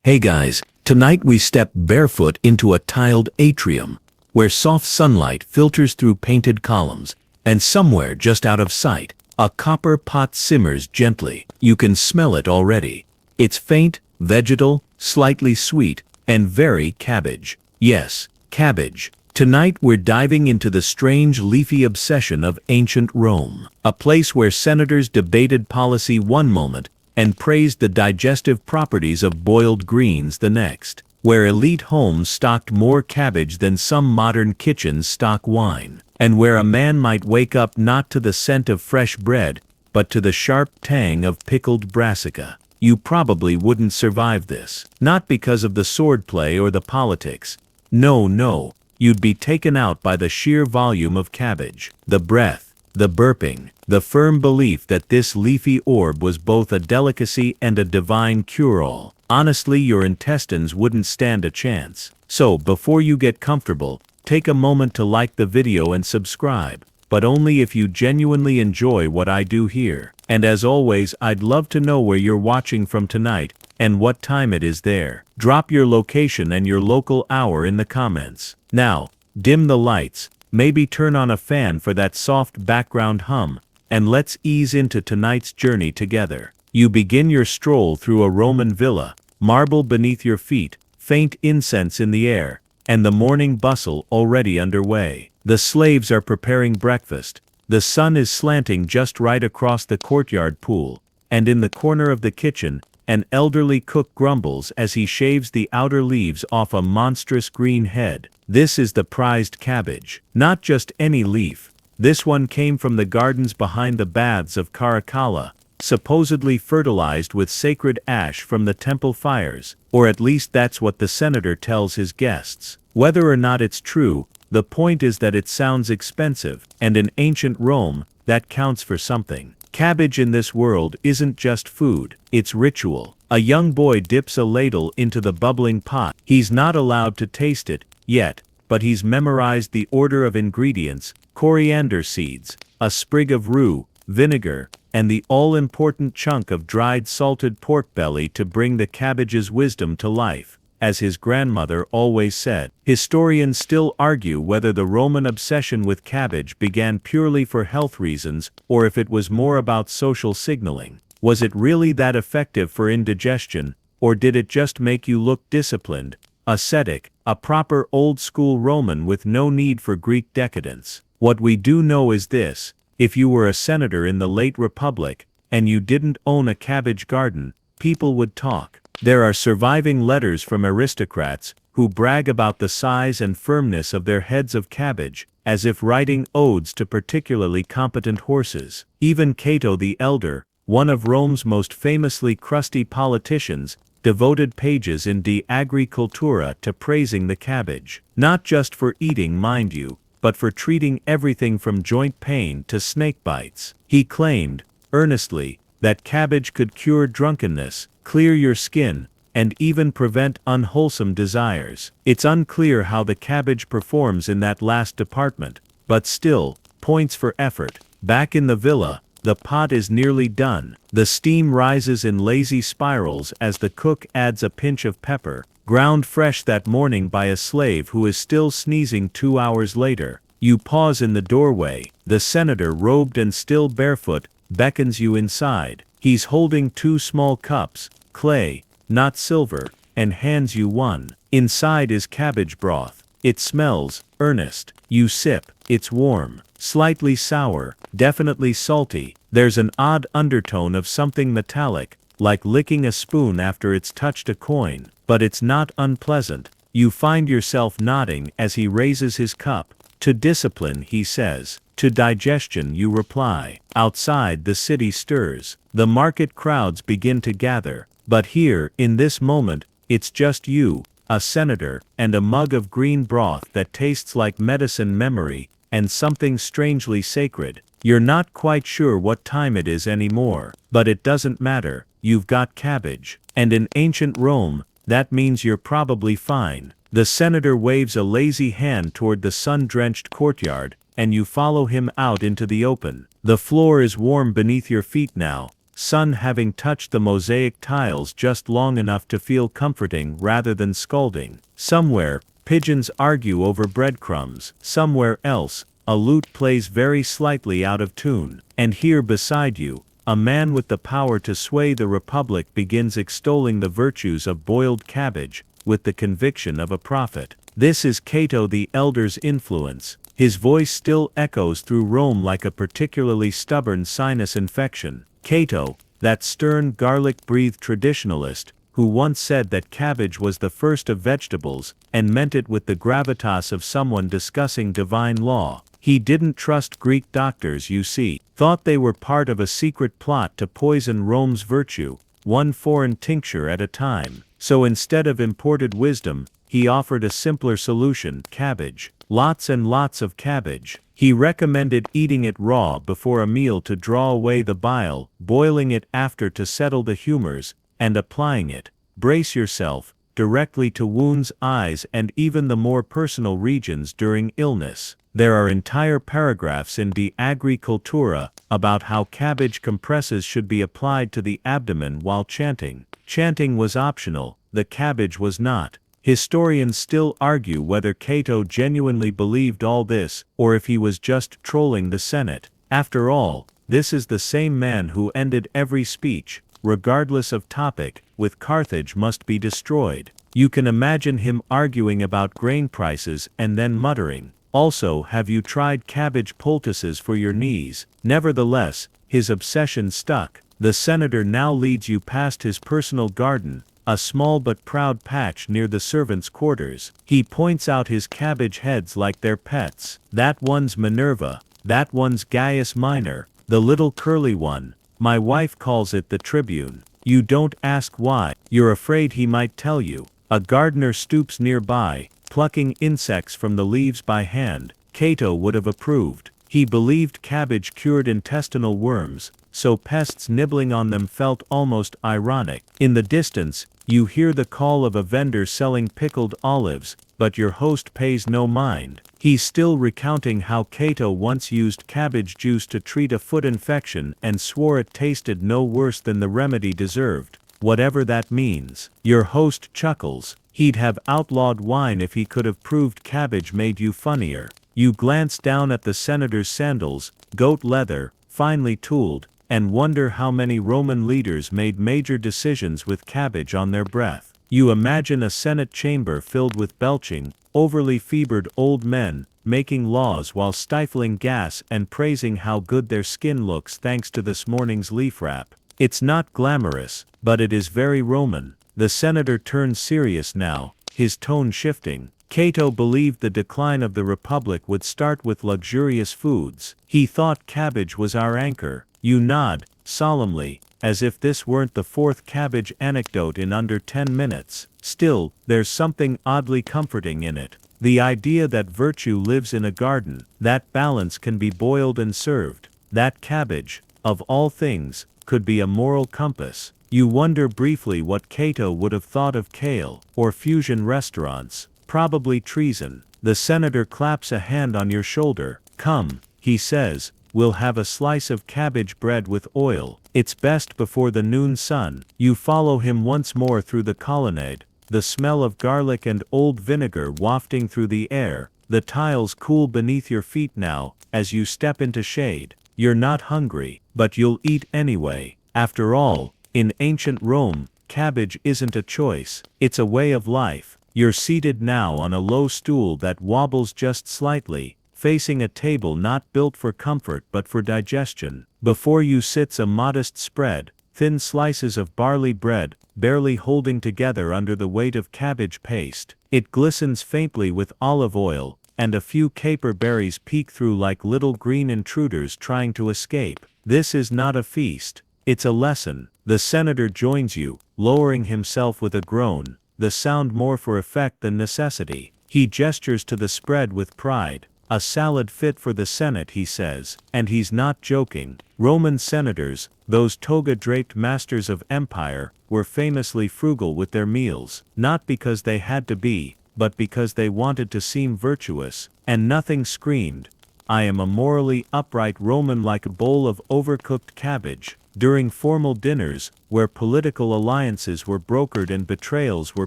Hey guys, tonight we step barefoot into a tiled atrium, where soft sunlight filters through painted columns, and somewhere just out of sight, a copper pot simmers gently. You can smell it already. It's faint, vegetal, slightly sweet, and very cabbage. Yes, cabbage. Tonight we're diving into the strange leafy obsession of ancient Rome, a place where senators debated policy one moment and praised the digestive properties of boiled greens the next, where elite homes stocked more cabbage than some modern kitchens stock wine, and where a man might wake up not to the scent of fresh bread, but to the sharp tang of pickled brassica. You probably wouldn't survive this, not because of the swordplay or the politics. No, you'd be taken out by the sheer volume of cabbage, the breath, the burping, the firm belief that this leafy orb was both a delicacy and a divine cure-all. Honestly, your intestines wouldn't stand a chance. So, before you get comfortable, take a moment to like the video and subscribe, but only if you genuinely enjoy what I do here. And as always, I'd love to know where you're watching from tonight, and what time it is there. Drop your location and your local hour in the comments. Now, dim the lights, maybe turn on a fan for that soft background hum, and let's ease into tonight's journey together. You begin your stroll through a Roman villa, marble beneath your feet, faint incense in the air, and the morning bustle already underway. The slaves are preparing breakfast, the sun is slanting just right across the courtyard pool, and in the corner of the kitchen, an elderly cook grumbles as he shaves the outer leaves off a monstrous green head. This is the prized cabbage. Not just any leaf. This one came from the gardens behind the baths of Caracalla, supposedly fertilized with sacred ash from the temple fires, or at least that's what the senator tells his guests. Whether or not it's true, the point is that it sounds expensive, and in ancient Rome, that counts for something. Cabbage in this world isn't just food, it's ritual. A young boy dips a ladle into the bubbling pot. He's not allowed to taste it yet, but he's memorized the order of ingredients: coriander seeds, a sprig of rue, vinegar, and the all-important chunk of dried salted pork belly to bring the cabbage's wisdom to life, as his grandmother always said. Historians still argue whether the Roman obsession with cabbage began purely for health reasons, or if it was more about social signaling. Was it really that effective for indigestion, or did it just make you look disciplined, ascetic, a proper old-school Roman with no need for Greek decadence? What we do know is this: if you were a senator in the late Republic, and you didn't own a cabbage garden, people would talk. There are surviving letters from aristocrats, who brag about the size and firmness of their heads of cabbage, as if writing odes to particularly competent horses. Even Cato the Elder, one of Rome's most famously crusty politicians, devoted pages in De Agricultura to praising the cabbage. Not just for eating, mind you, but for treating everything from joint pain to snake bites. He claimed, earnestly, that cabbage could cure drunkenness, clear your skin, and even prevent unwholesome desires. It's unclear how the cabbage performs in that last department, but still, points for effort. Back in the villa, the pot is nearly done. The steam rises in lazy spirals as the cook adds a pinch of pepper, ground fresh that morning by a slave who is still sneezing 2 hours later. You pause in the doorway. The senator, robed and still barefoot, beckons you inside. He's holding 2 small cups, clay, not silver, and hands you one. Inside is cabbage broth. It smells earnest. You sip. It's warm, slightly sour, definitely salty. There's an odd undertone of something metallic, like licking a spoon after it's touched a coin, but it's not unpleasant. You find yourself nodding as he raises his cup. To discipline, he says. To digestion, you reply. Outside, the city stirs. The market crowds begin to gather. But here, in this moment, it's just you, a senator, and a mug of green broth that tastes like medicine, memory, and something strangely sacred. You're not quite sure what time it is anymore, but it doesn't matter. You've got cabbage. And in ancient Rome, that means you're probably fine. The senator waves a lazy hand toward the sun-drenched courtyard, and you follow him out into the open. The floor is warm beneath your feet now, sun having touched the mosaic tiles just long enough to feel comforting rather than scalding. Somewhere, pigeons argue over breadcrumbs. Somewhere else, a lute plays very slightly out of tune. And here beside you, a man with the power to sway the republic begins extolling the virtues of boiled cabbage, with the conviction of a prophet. This is Cato the Elder's influence. His voice still echoes through Rome like a particularly stubborn sinus infection. Cato, that stern garlic-breathed traditionalist, who once said that cabbage was the first of vegetables, and meant it with the gravitas of someone discussing divine law. He didn't trust Greek doctors, you see, thought they were part of a secret plot to poison Rome's virtue, one foreign tincture at a time. So instead of imported wisdom, he offered a simpler solution: cabbage. Lots and lots of cabbage. He recommended eating it raw before a meal to draw away the bile, boiling it after to settle the humors, and applying it, brace yourself, directly to wounds, eyes, and even the more personal regions during illness. There are entire paragraphs in De Agricultura about how cabbage compresses should be applied to the abdomen while chanting. Chanting was optional, the cabbage was not. Historians still argue whether Cato genuinely believed all this, or if he was just trolling the Senate. After all, this is the same man who ended every speech, regardless of topic, with "Carthage must be destroyed." You can imagine him arguing about grain prices and then muttering, "Also, have you tried cabbage poultices for your knees?" Nevertheless, his obsession stuck. The senator now leads you past his personal garden, a small but proud patch near the servants' quarters. He points out his cabbage heads like they're pets. That one's Minerva, that one's Gaius Minor, the little curly one. My wife calls it the Tribune. You don't ask why. You're afraid he might tell you. A gardener stoops nearby, plucking insects from the leaves by hand. Cato would have approved. He believed cabbage cured intestinal worms, so pests nibbling on them felt almost ironic. In the distance, you hear the call of a vendor selling pickled olives, but your host pays no mind. He's still recounting how Cato once used cabbage juice to treat a foot infection and swore it tasted no worse than the remedy deserved, whatever that means. Your host chuckles. He'd have outlawed wine if he could have proved cabbage made you funnier. You glance down at the senator's sandals, goat leather, finely tooled, and wonder how many Roman leaders made major decisions with cabbage on their breath. You imagine a Senate chamber filled with belching, overly fevered old men, making laws while stifling gas and praising how good their skin looks thanks to this morning's leaf wrap. It's not glamorous, but it is very Roman. The senator turns serious now, his tone shifting. Cato believed the decline of the Republic would start with luxurious foods. He thought cabbage was our anchor. You nod, solemnly, as if this weren't the fourth cabbage anecdote in under 10 minutes. Still, there's something oddly comforting in it. The idea that virtue lives in a garden, that balance can be boiled and served, that cabbage, of all things, could be a moral compass. You wonder briefly what Cato would have thought of kale, or fusion restaurants. Probably treason. The senator claps a hand on your shoulder. Come, he says, we'll have a slice of cabbage bread with oil. It's best before the noon sun. You follow him once more through the colonnade, the smell of garlic and old vinegar wafting through the air. The tiles cool beneath your feet now, as you step into shade. You're not hungry, but you'll eat anyway. After all, in ancient Rome, cabbage isn't a choice, it's a way of life. You're seated now on a low stool that wobbles just slightly, facing a table not built for comfort but for digestion. Before you sits a modest spread, thin slices of barley bread, barely holding together under the weight of cabbage paste. It glistens faintly with olive oil, and a few caper berries peek through like little green intruders trying to escape. This is not a feast, it's a lesson. The senator joins you, lowering himself with a groan, the sound more for effect than necessity. He gestures to the spread with pride. A salad fit for the Senate, he says, and he's not joking. Roman senators, those toga-draped masters of empire, were famously frugal with their meals, not because they had to be, but because they wanted to seem virtuous, and nothing screamed, "I am a morally upright Roman," like a bowl of overcooked cabbage. During formal dinners, where political alliances were brokered and betrayals were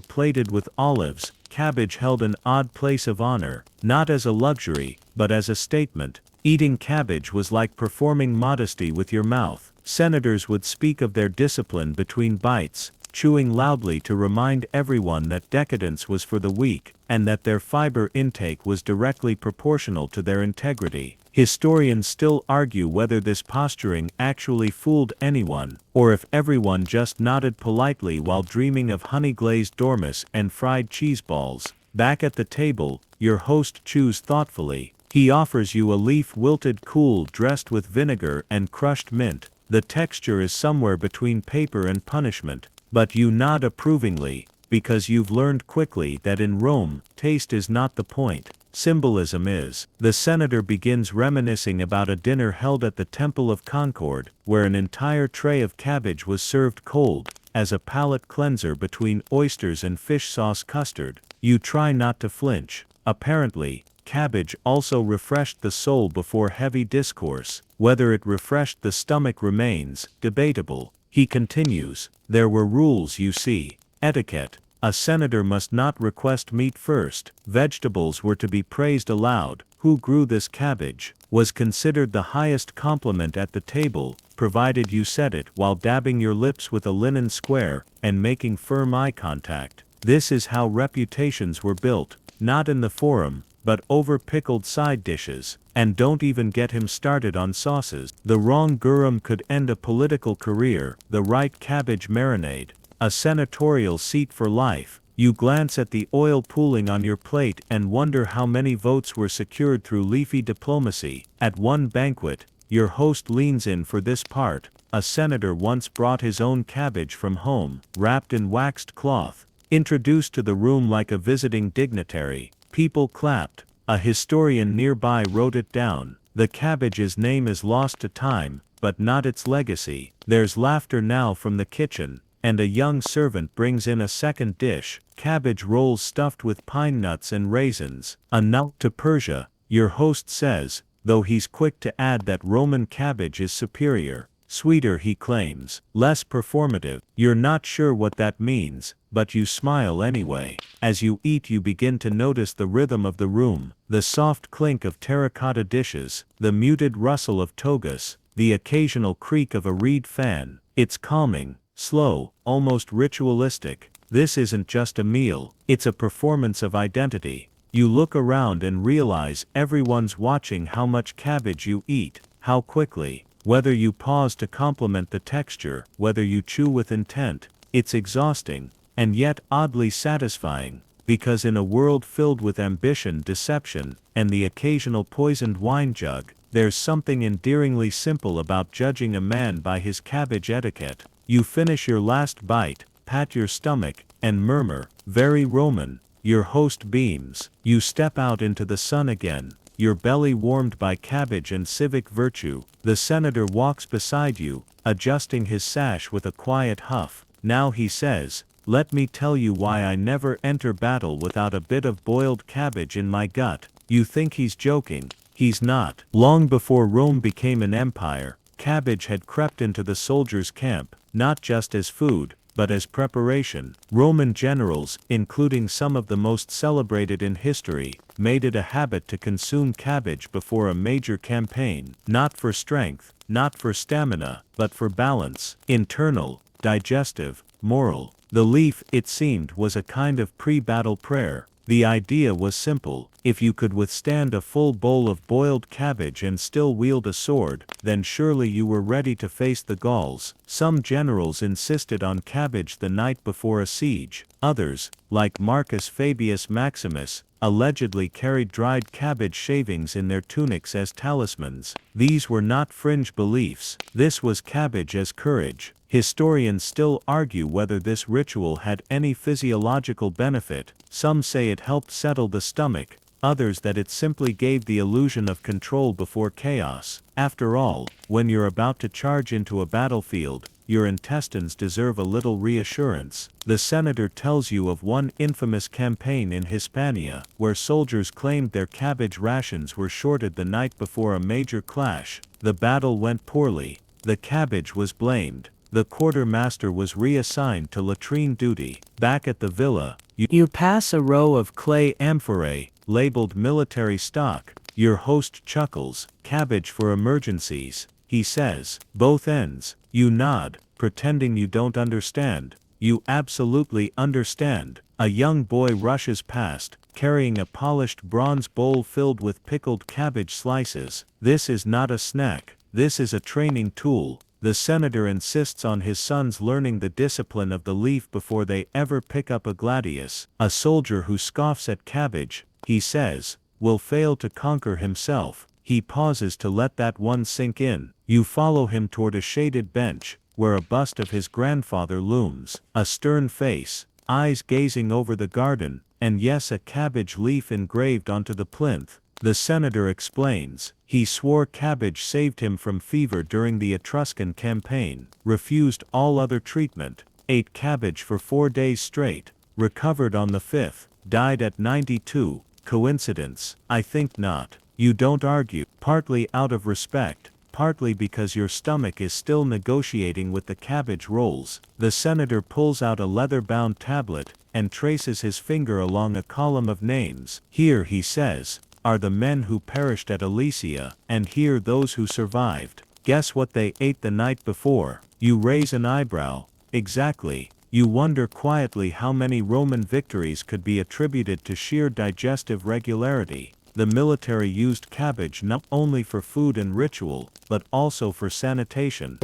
plated with olives, Cabbage held an odd place of honor, not as a luxury, but as a statement. Eating cabbage was like performing modesty with your mouth. Senators would speak of their discipline between bites, chewing loudly to remind everyone that decadence was for the weak, and that their fiber intake was directly proportional to their integrity. Historians still argue whether this posturing actually fooled anyone, or if everyone just nodded politely while dreaming of honey-glazed dormice and fried cheese balls. Back at the table, your host chews thoughtfully. He offers you a leaf-wilted cool dressed with vinegar and crushed mint. The texture is somewhere between paper and punishment, but you nod approvingly, because you've learned quickly that in Rome, taste is not the point. Symbolism is. The senator begins reminiscing about a dinner held at the Temple of Concord, where an entire tray of cabbage was served cold, as a palate cleanser between oysters and fish sauce custard. You try not to flinch. Apparently, cabbage also refreshed the soul before heavy discourse. Whether it refreshed the stomach remains debatable. He continues, there were rules, you see. Etiquette. A senator must not request meat first. Vegetables were to be praised aloud. Who grew this cabbage? Was considered the highest compliment at the table, provided you said it while dabbing your lips with a linen square and making firm eye contact. This is how reputations were built, not in the forum, but over pickled side dishes. And don't even get him started on sauces. The wrong garum could end a political career, the right cabbage marinade. A senatorial seat for life. You glance at the oil pooling on your plate and wonder how many votes were secured through leafy diplomacy. At one banquet, your host leans in for this part. A senator once brought his own cabbage from home, wrapped in waxed cloth. Introduced to the room like a visiting dignitary. People clapped. A historian nearby wrote it down. The cabbage's name is lost to time, but not its legacy. There's laughter now from the kitchen, and a young servant brings in a second dish, cabbage rolls stuffed with pine nuts and raisins. A nut to Persia, your host says, though he's quick to add that Roman cabbage is superior. Sweeter, he claims, less performative. You're not sure what that means, but you smile anyway. As you eat, you begin to notice the rhythm of the room, the soft clink of terracotta dishes, the muted rustle of togas, the occasional creak of a reed fan. It's calming, slow, almost ritualistic. This isn't just a meal, it's a performance of identity. You look around and realize everyone's watching how much cabbage you eat, how quickly. Whether you pause to compliment the texture, whether you chew with intent, it's exhausting, and yet oddly satisfying, because in a world filled with ambition, deception, and the occasional poisoned wine jug, there's something endearingly simple about judging a man by his cabbage etiquette. You finish your last bite, pat your stomach, and murmur, very Roman. Your host beams. You step out into the sun again, your belly warmed by cabbage and civic virtue. The senator walks beside you, adjusting his sash with a quiet huff. Now he says, let me tell you why I never enter battle without a bit of boiled cabbage in my gut. You think he's joking. He's not. Long before Rome became an empire, cabbage had crept into the soldiers' camp, not just as food, but as preparation. Roman generals, including some of the most celebrated in history, made it a habit to consume cabbage before a major campaign, not for strength, not for stamina, but for balance, internal, digestive, moral. The leaf, it seemed, was a kind of pre-battle prayer. The idea was simple. If you could withstand a full bowl of boiled cabbage and still wield a sword, then surely you were ready to face the Gauls. Some generals insisted on cabbage the night before a siege. Others, like Marcus Fabius Maximus, allegedly carried dried cabbage shavings in their tunics as talismans. These were not fringe beliefs. This was cabbage as courage. Historians still argue whether this ritual had any physiological benefit. Some say it helped settle the stomach, others that it simply gave the illusion of control before chaos. After all, when you're about to charge into a battlefield, your intestines deserve a little reassurance. The senator tells you of one infamous campaign in Hispania, where soldiers claimed their cabbage rations were shorted the night before a major clash. The battle went poorly. the Cabbage was blamed. The quartermaster was reassigned to latrine duty. Back at the villa, you pass a row of clay amphorae, labeled military stock. Your host chuckles. Cabbage for emergencies, he says. Both ends. You nod, pretending you don't understand. You absolutely understand. A young boy rushes past, carrying a polished bronze bowl filled with pickled cabbage slices. This is not a snack. This is a training tool. The senator insists on his sons learning the discipline of the leaf before they ever pick up a gladius. A soldier who scoffs at Cabbage, he says, will fail to conquer himself. He pauses to let that one sink in. You follow him toward a shaded bench, where a bust of his grandfather looms. A stern face, eyes gazing over the garden, and yes, a cabbage leaf engraved onto the plinth. The senator explains, he swore Cabbage saved him from fever during the Etruscan campaign, refused all other treatment, ate cabbage for 4 days straight, recovered on the 5th, died at 92, coincidence? I think not. You don't argue, partly out of respect, partly because your stomach is still negotiating with the cabbage rolls. The senator pulls out a leather-bound tablet, and traces his finger along a column of names. Here, he says, are the men who perished at Alesia, and here those who survived. Guess what they ate the night before? You raise an eyebrow. Exactly. You wonder quietly how many Roman victories could be attributed to sheer digestive regularity. The military used cabbage not only for food and ritual, but also for sanitation.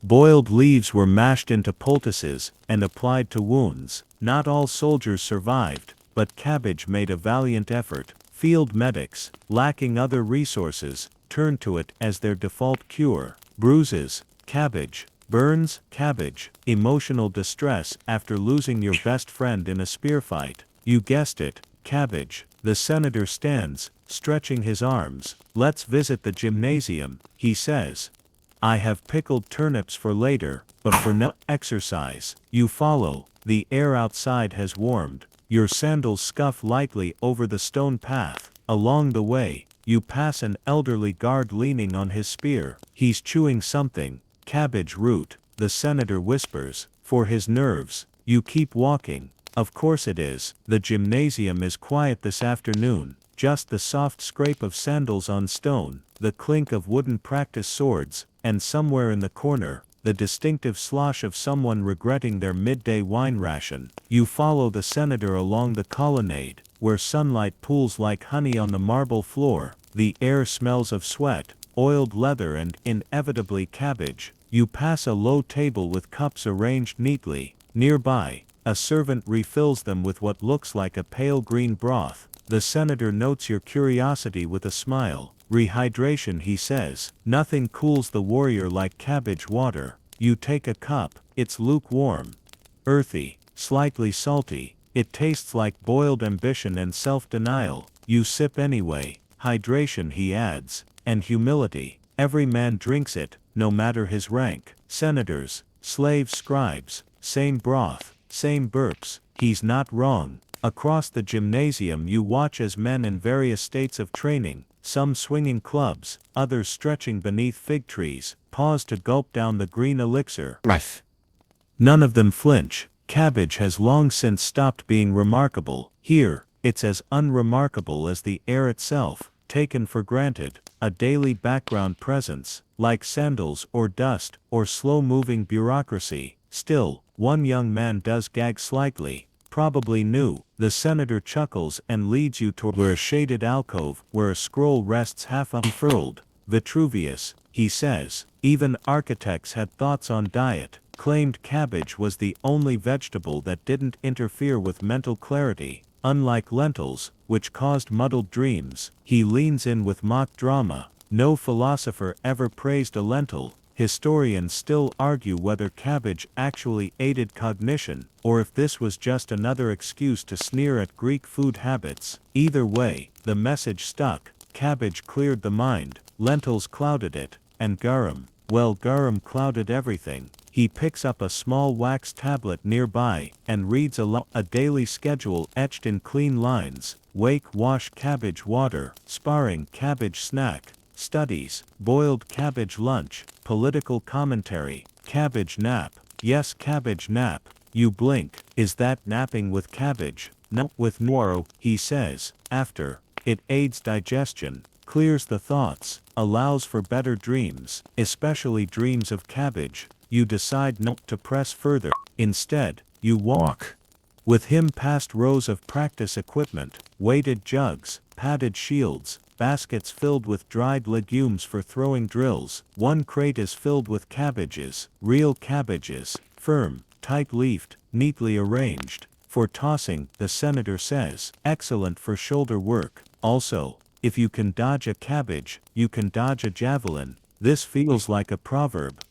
Boiled leaves were mashed into poultices, and applied to wounds. Not all soldiers survived, but Cabbage made a valiant effort. Field medics, lacking other resources, turned to it as their default cure. Bruises, cabbage. Burns, cabbage. Emotional distress after losing your best friend in a spear fight. You guessed it, cabbage. The senator stands, stretching his arms. Let's visit the gymnasium, he says. I have pickled turnips for later, but for no exercise. You follow. The air outside has warmed. Your sandals scuff lightly over the stone path. Along the way, you pass an elderly guard leaning on his spear. He's chewing something. Cabbage root, the senator whispers. For his nerves. You keep walking. Of course it is. The gymnasium is quiet this afternoon. Just the soft scrape of sandals on stone, the clink of wooden practice swords, and somewhere in the corner, the distinctive slosh of someone regretting their midday wine ration. You follow the senator along the colonnade, where sunlight pools like honey on the marble floor. The air smells of sweat, oiled leather and, inevitably, cabbage. You pass a low table with cups arranged neatly. Nearby, a servant refills them with what looks like a pale green broth. The senator notes your curiosity with a smile. Rehydration, he says. Nothing cools the warrior like cabbage water. You take a cup. It's lukewarm. Earthy. Slightly salty. It tastes like boiled ambition and self-denial. You sip anyway. Hydration, he adds. And humility. Every man drinks it, no matter his rank. Senators, slaves, scribes. Same broth. Same burps. He's not wrong. Across the gymnasium you watch as men in various states of training, some swinging clubs, others stretching beneath fig trees, pause to gulp down the green elixir. None of them flinch. Cabbage has long since stopped being remarkable. Here, it's as unremarkable as the air itself, taken for granted, a daily background presence, like sandals or dust or slow-moving bureaucracy. Still, one young man does gag slightly. Probably new. The senator chuckles and leads you toward a shaded alcove where a scroll rests half unfurled. Vitruvius, he says. Even architects had thoughts on diet. Claimed cabbage was the only vegetable that didn't interfere with mental clarity. Unlike lentils, which caused muddled dreams. He leans in with mock drama. No philosopher ever praised a lentil. Historians still argue whether cabbage actually aided cognition, or if this was just another excuse to sneer at Greek food habits. Either way, the message stuck. Cabbage cleared the mind, lentils clouded it, and garum, well, garum clouded everything. He picks up a small wax tablet nearby, and reads a daily schedule etched in clean lines. Wake, wash, cabbage water, sparring, cabbage snack. studies, boiled cabbage lunch, political commentary, cabbage nap. Yes, cabbage nap. You blink. Is that napping with cabbage? No, with Noro, he says. After. It aids digestion, clears the thoughts, allows for better dreams, especially dreams of cabbage. You decide not to press further. Instead, you walk. With him past rows of practice equipment, weighted jugs, padded shields, baskets filled with dried legumes for throwing drills. One crate is filled with cabbages, real cabbages, firm, tight-leafed, neatly arranged. For tossing, the senator says. Excellent for shoulder work. Also, if you can dodge a cabbage, you can dodge a javelin. This feels like a proverb.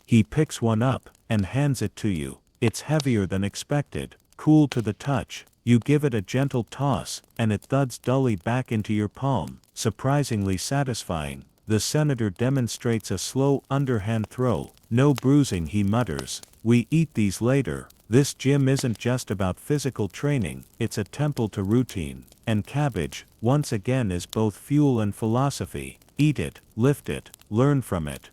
He picks one up and hands it to you. It's heavier than expected, cool to the touch. You give it a gentle toss, and it thuds dully back into your palm, surprisingly satisfying. The senator demonstrates a slow underhand throw. No bruising, he mutters. We eat these later. This gym isn't just about physical training, it's a temple to routine. And cabbage, once again, is both fuel and philosophy. Eat it, lift it, learn from it.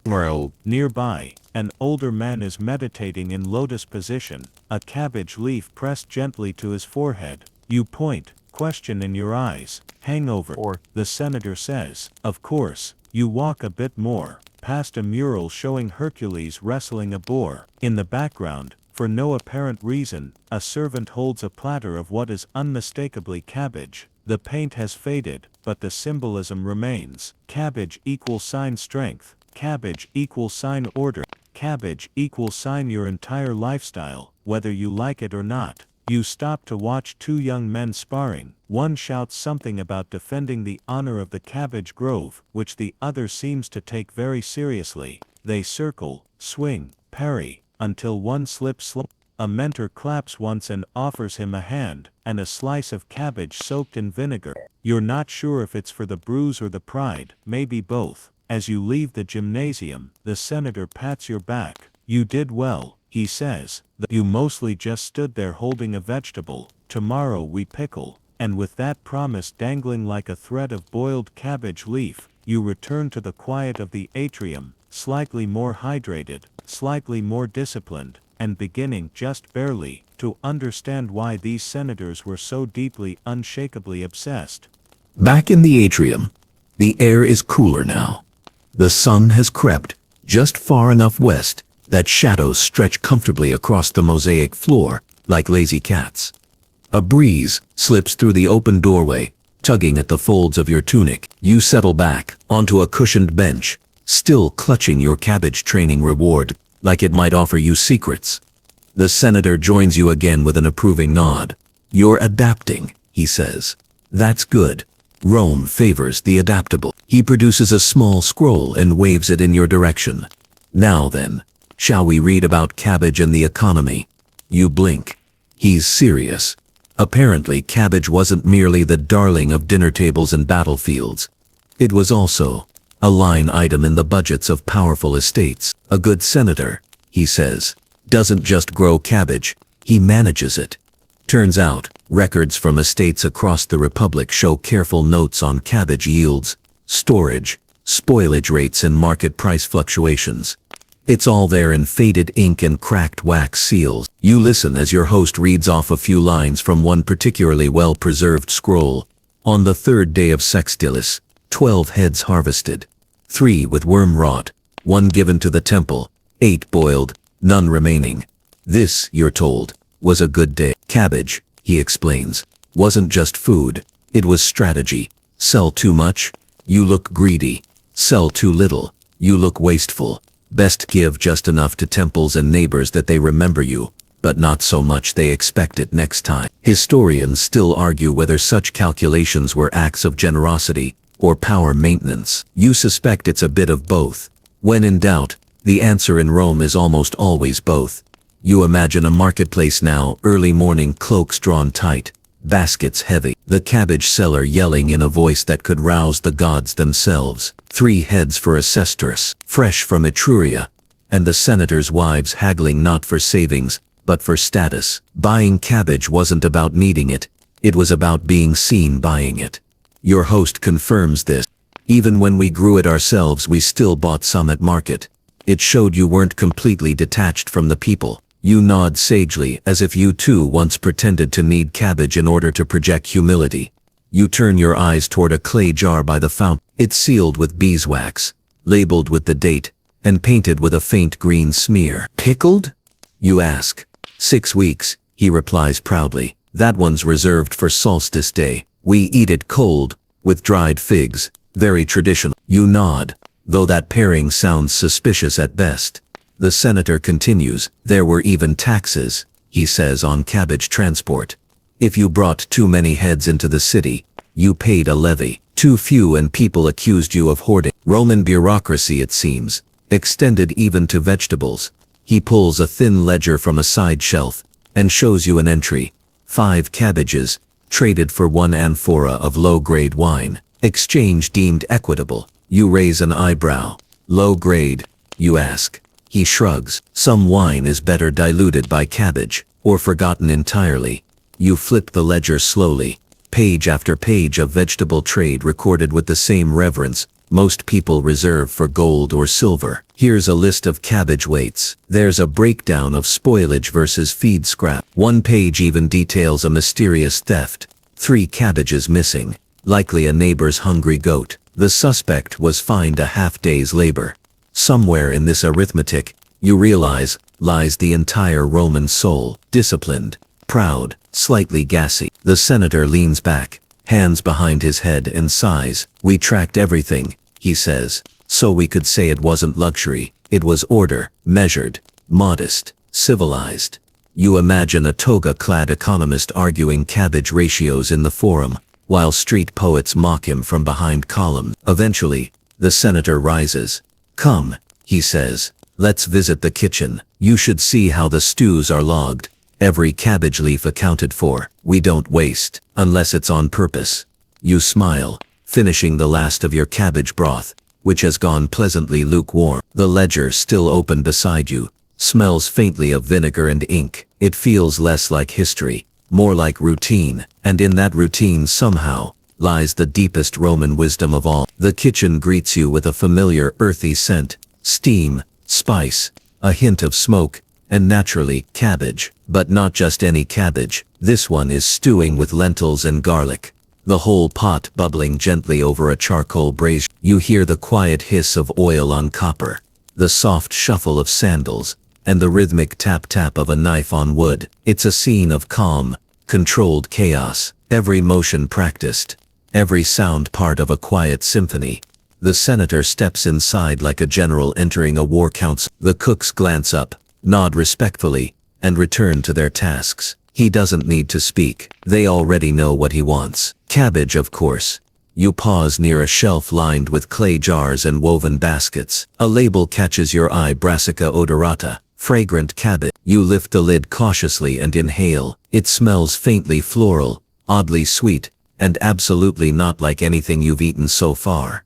Nearby, an older man is meditating in lotus position, a cabbage leaf pressed gently to his forehead. You point, question in your eyes. Hangover, the senator says. Of course. You walk a bit more, past a mural showing Hercules wrestling a boar. In the background, for no apparent reason, a servant holds a platter of what is unmistakably cabbage. The paint has faded, but the symbolism remains. Cabbage equals sign strength. Cabbage equals sign order. Cabbage equals sign your entire lifestyle, whether you like it or not. You stop to watch two young men sparring. One shouts something about defending the honor of the cabbage grove, which the other seems to take very seriously. They circle, swing, parry, until one slips. A mentor claps once and offers him a hand, and a slice of cabbage soaked in vinegar. You're not sure if it's for the bruise or the pride, maybe both. As you leave the gymnasium, the senator pats your back. You did well, he says. You mostly just stood there holding a vegetable. Tomorrow we pickle. And with that promise dangling like a thread of boiled cabbage leaf, you return to the quiet of the atrium, slightly more hydrated, slightly more disciplined, and beginning just barely to understand why these senators were so deeply, unshakably obsessed. Back in the atrium, the air is cooler now. The sun has crept just far enough west that shadows stretch comfortably across the mosaic floor like lazy cats. A breeze slips through the open doorway, tugging at the folds of your tunic. You settle back onto a cushioned bench, still clutching your cabbage training reward like it might offer you secrets. The senator joins you again with an approving nod. You're adapting, he says. That's good. Rome favors the adaptable. He produces a small scroll and waves it in your direction. Now then, shall we read about cabbage and the economy? You blink. He's serious. Apparently, cabbage wasn't merely the darling of dinner tables and battlefields. It was also a line item in the budgets of powerful estates. A good senator, he says, doesn't just grow cabbage, he manages it. Turns out, records from estates across the republic show careful notes on cabbage yields, storage, spoilage rates and market price fluctuations. It's all there in faded ink and cracked wax seals. You listen as your host reads off a few lines from one particularly well-preserved scroll. On the third day of Sextilis, 12 heads harvested, 3 with worm rot, 1 given to the temple, 8 boiled, none remaining. This, you're told, was a good day. Cabbage, he explains, wasn't just food, it was strategy. Sell too much, you look greedy. Sell too little, you look wasteful. Best give just enough to temples and neighbors that they remember you, but not so much they expect it next time. Historians still argue whether such calculations were acts of generosity or power maintenance. You suspect it's a bit of both. When in doubt, the answer in Rome is almost always both. You imagine a marketplace now, early morning, cloaks drawn tight, baskets heavy, the cabbage seller yelling in a voice that could rouse the gods themselves. 3 heads for a sesterce, fresh from Etruria, and the senators' wives haggling not for savings, but for status. Buying cabbage wasn't about needing it, it was about being seen buying it. Your host confirms this. Even when we grew it ourselves, we still bought some at market. It showed you weren't completely detached from the people. You nod sagely, as if you too once pretended to need cabbage in order to project humility. You turn your eyes toward a clay jar by the fountain. It's sealed with beeswax, labeled with the date, and painted with a faint green smear. Pickled? You ask. 6 weeks, he replies proudly. That one's reserved for solstice day. We eat it cold, with dried figs. Very traditional. You nod, though that pairing sounds suspicious at best. The senator continues. There were even taxes, he says, on cabbage transport. If you brought too many heads into the city, you paid a levy. Too few and people accused you of hoarding. Roman bureaucracy, it seems, extended even to vegetables. He pulls a thin ledger from a side shelf and shows you an entry. 5 cabbages, traded for 1 amphora of low-grade wine. Exchange deemed equitable. You raise an eyebrow. Low grade, you ask. He shrugs. Some wine is better diluted by cabbage, or forgotten entirely. You flip the ledger slowly. Page after page of vegetable trade recorded with the same reverence most people reserve for gold or silver. Here's a list of cabbage weights. There's a breakdown of spoilage versus feed scrap. One page even details a mysterious theft. 3 cabbages missing, likely a neighbor's hungry goat. The suspect was fined a half-day's labor. Somewhere in this arithmetic, you realize, lies the entire Roman soul. Disciplined, proud, slightly gassy. The senator leans back, hands behind his head, and sighs. We tracked everything, he says, so we could say it wasn't luxury. It was order, measured, modest, civilized. You imagine a toga-clad economist arguing cabbage ratios in the forum, while street poets mock him from behind columns. Eventually, the senator rises. Come, he says, let's visit the kitchen. You should see how the stews are logged. Every cabbage leaf accounted for. We don't waste, unless it's on purpose. You smile, finishing the last of your cabbage broth, which has gone pleasantly lukewarm. The ledger, still open beside you, smells faintly of vinegar and ink. It feels less like history, more like routine, and in that routine somehow lies the deepest Roman wisdom of all. The kitchen greets you with a familiar earthy scent, steam, spice, a hint of smoke, and naturally, cabbage. But not just any cabbage. This one is stewing with lentils and garlic, the whole pot bubbling gently over a charcoal brazier. You hear the quiet hiss of oil on copper, the soft shuffle of sandals, and the rhythmic tap-tap of a knife on wood. It's a scene of calm, controlled chaos, every motion practiced, every sound part of a quiet symphony. The senator steps inside like a general entering a war council. The cooks glance up, nod respectfully, and return to their tasks. He doesn't need to speak. They already know what he wants. Cabbage, of course. You pause near a shelf lined with clay jars and woven baskets. A label catches your eye. Brassica odorata, fragrant cabbage. You lift the lid cautiously and inhale. It smells faintly floral, oddly sweet, and absolutely not like anything you've eaten so far.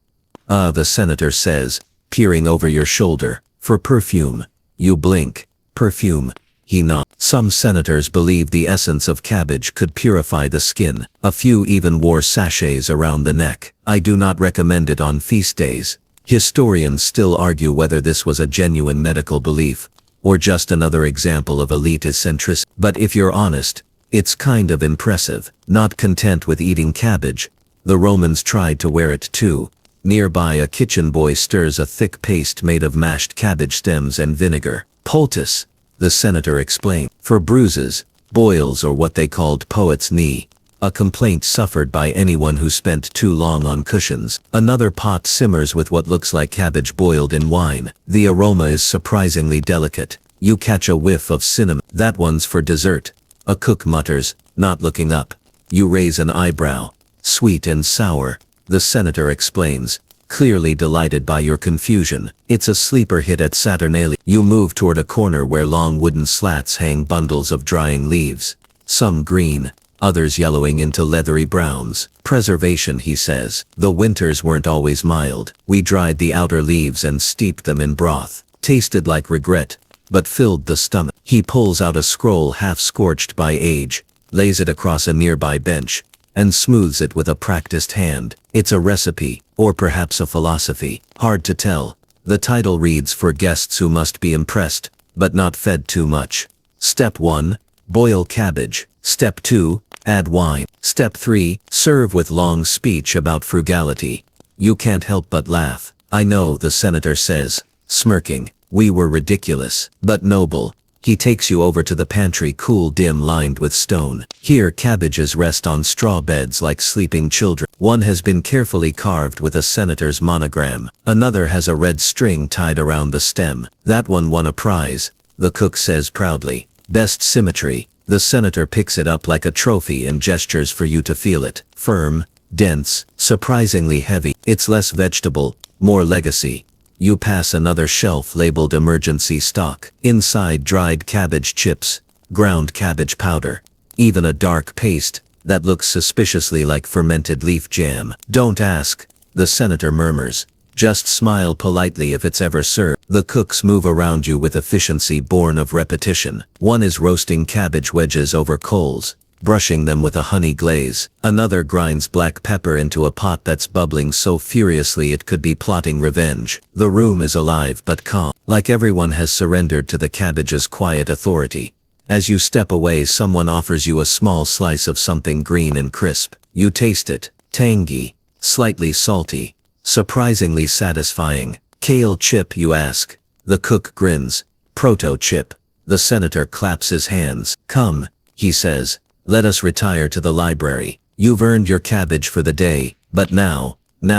Ah, the senator says, peering over your shoulder. For perfume. You blink. Perfume. He nods. Some senators believe the essence of cabbage could purify the skin. A few even wore sachets around the neck. I do not recommend it on feast days. Historians still argue whether this was a genuine medical belief, or just another example of elite eccentricity. But if you're honest, it's kind of impressive. Not content with eating cabbage, the Romans tried to wear it too. Nearby, a kitchen boy stirs a thick paste made of mashed cabbage stems and vinegar. Poultice, the senator explained, for bruises, boils, or what they called poet's knee, a complaint suffered by anyone who spent too long on cushions. Another pot simmers with what looks like cabbage boiled in wine. The aroma is surprisingly delicate. You catch a whiff of cinnamon. That one's for dessert, a cook mutters, not looking up. You raise an eyebrow. Sweet and sour, the senator explains, clearly delighted by your confusion. It's a sleeper hit at Saturnalia. You move toward a corner where long wooden slats hang bundles of drying leaves, some green, others yellowing into leathery browns. Preservation, he says. The winters weren't always mild. We dried the outer leaves and steeped them in broth. Tasted like regret, but filled the stomach. He pulls out a scroll half scorched by age, lays it across a nearby bench, and smooths it with a practiced hand. It's a recipe, or perhaps a philosophy, hard to tell. The title reads for guests who must be impressed, but not fed too much. Step 1. Boil cabbage. Step 2. Add wine. Step 3. Serve with long speech about frugality. You can't help but laugh. I know, the senator says, smirking. We were ridiculous, but noble. He takes you over to the pantry, cool, dim, lined with stone. Here cabbages rest on straw beds like sleeping children. One has been carefully carved with a senator's monogram. Another has a red string tied around the stem. That one won a prize, the cook says proudly. Best symmetry. The senator picks it up like a trophy and gestures for you to feel it. Firm, dense, surprisingly heavy. It's less vegetable, more legacy. You pass another shelf labeled emergency stock. Inside, dried cabbage chips, ground cabbage powder, even a dark paste that looks suspiciously like fermented leaf jam. Don't ask, the senator murmurs. Just smile politely if it's ever served. The cooks move around you with efficiency born of repetition. One is roasting cabbage wedges over coals, brushing them with a honey glaze. Another grinds black pepper into a pot that's bubbling so furiously it could be plotting revenge. The room is alive but calm, like everyone has surrendered to the cabbage's quiet authority. As you step away, someone offers you a small slice of something green and crisp. You taste it, tangy, slightly salty, surprisingly satisfying. Kale chip, you ask. The cook grins. Proto chip. The senator claps his hands. Come, he says. Let us retire to the library. You've earned your cabbage for the day, but now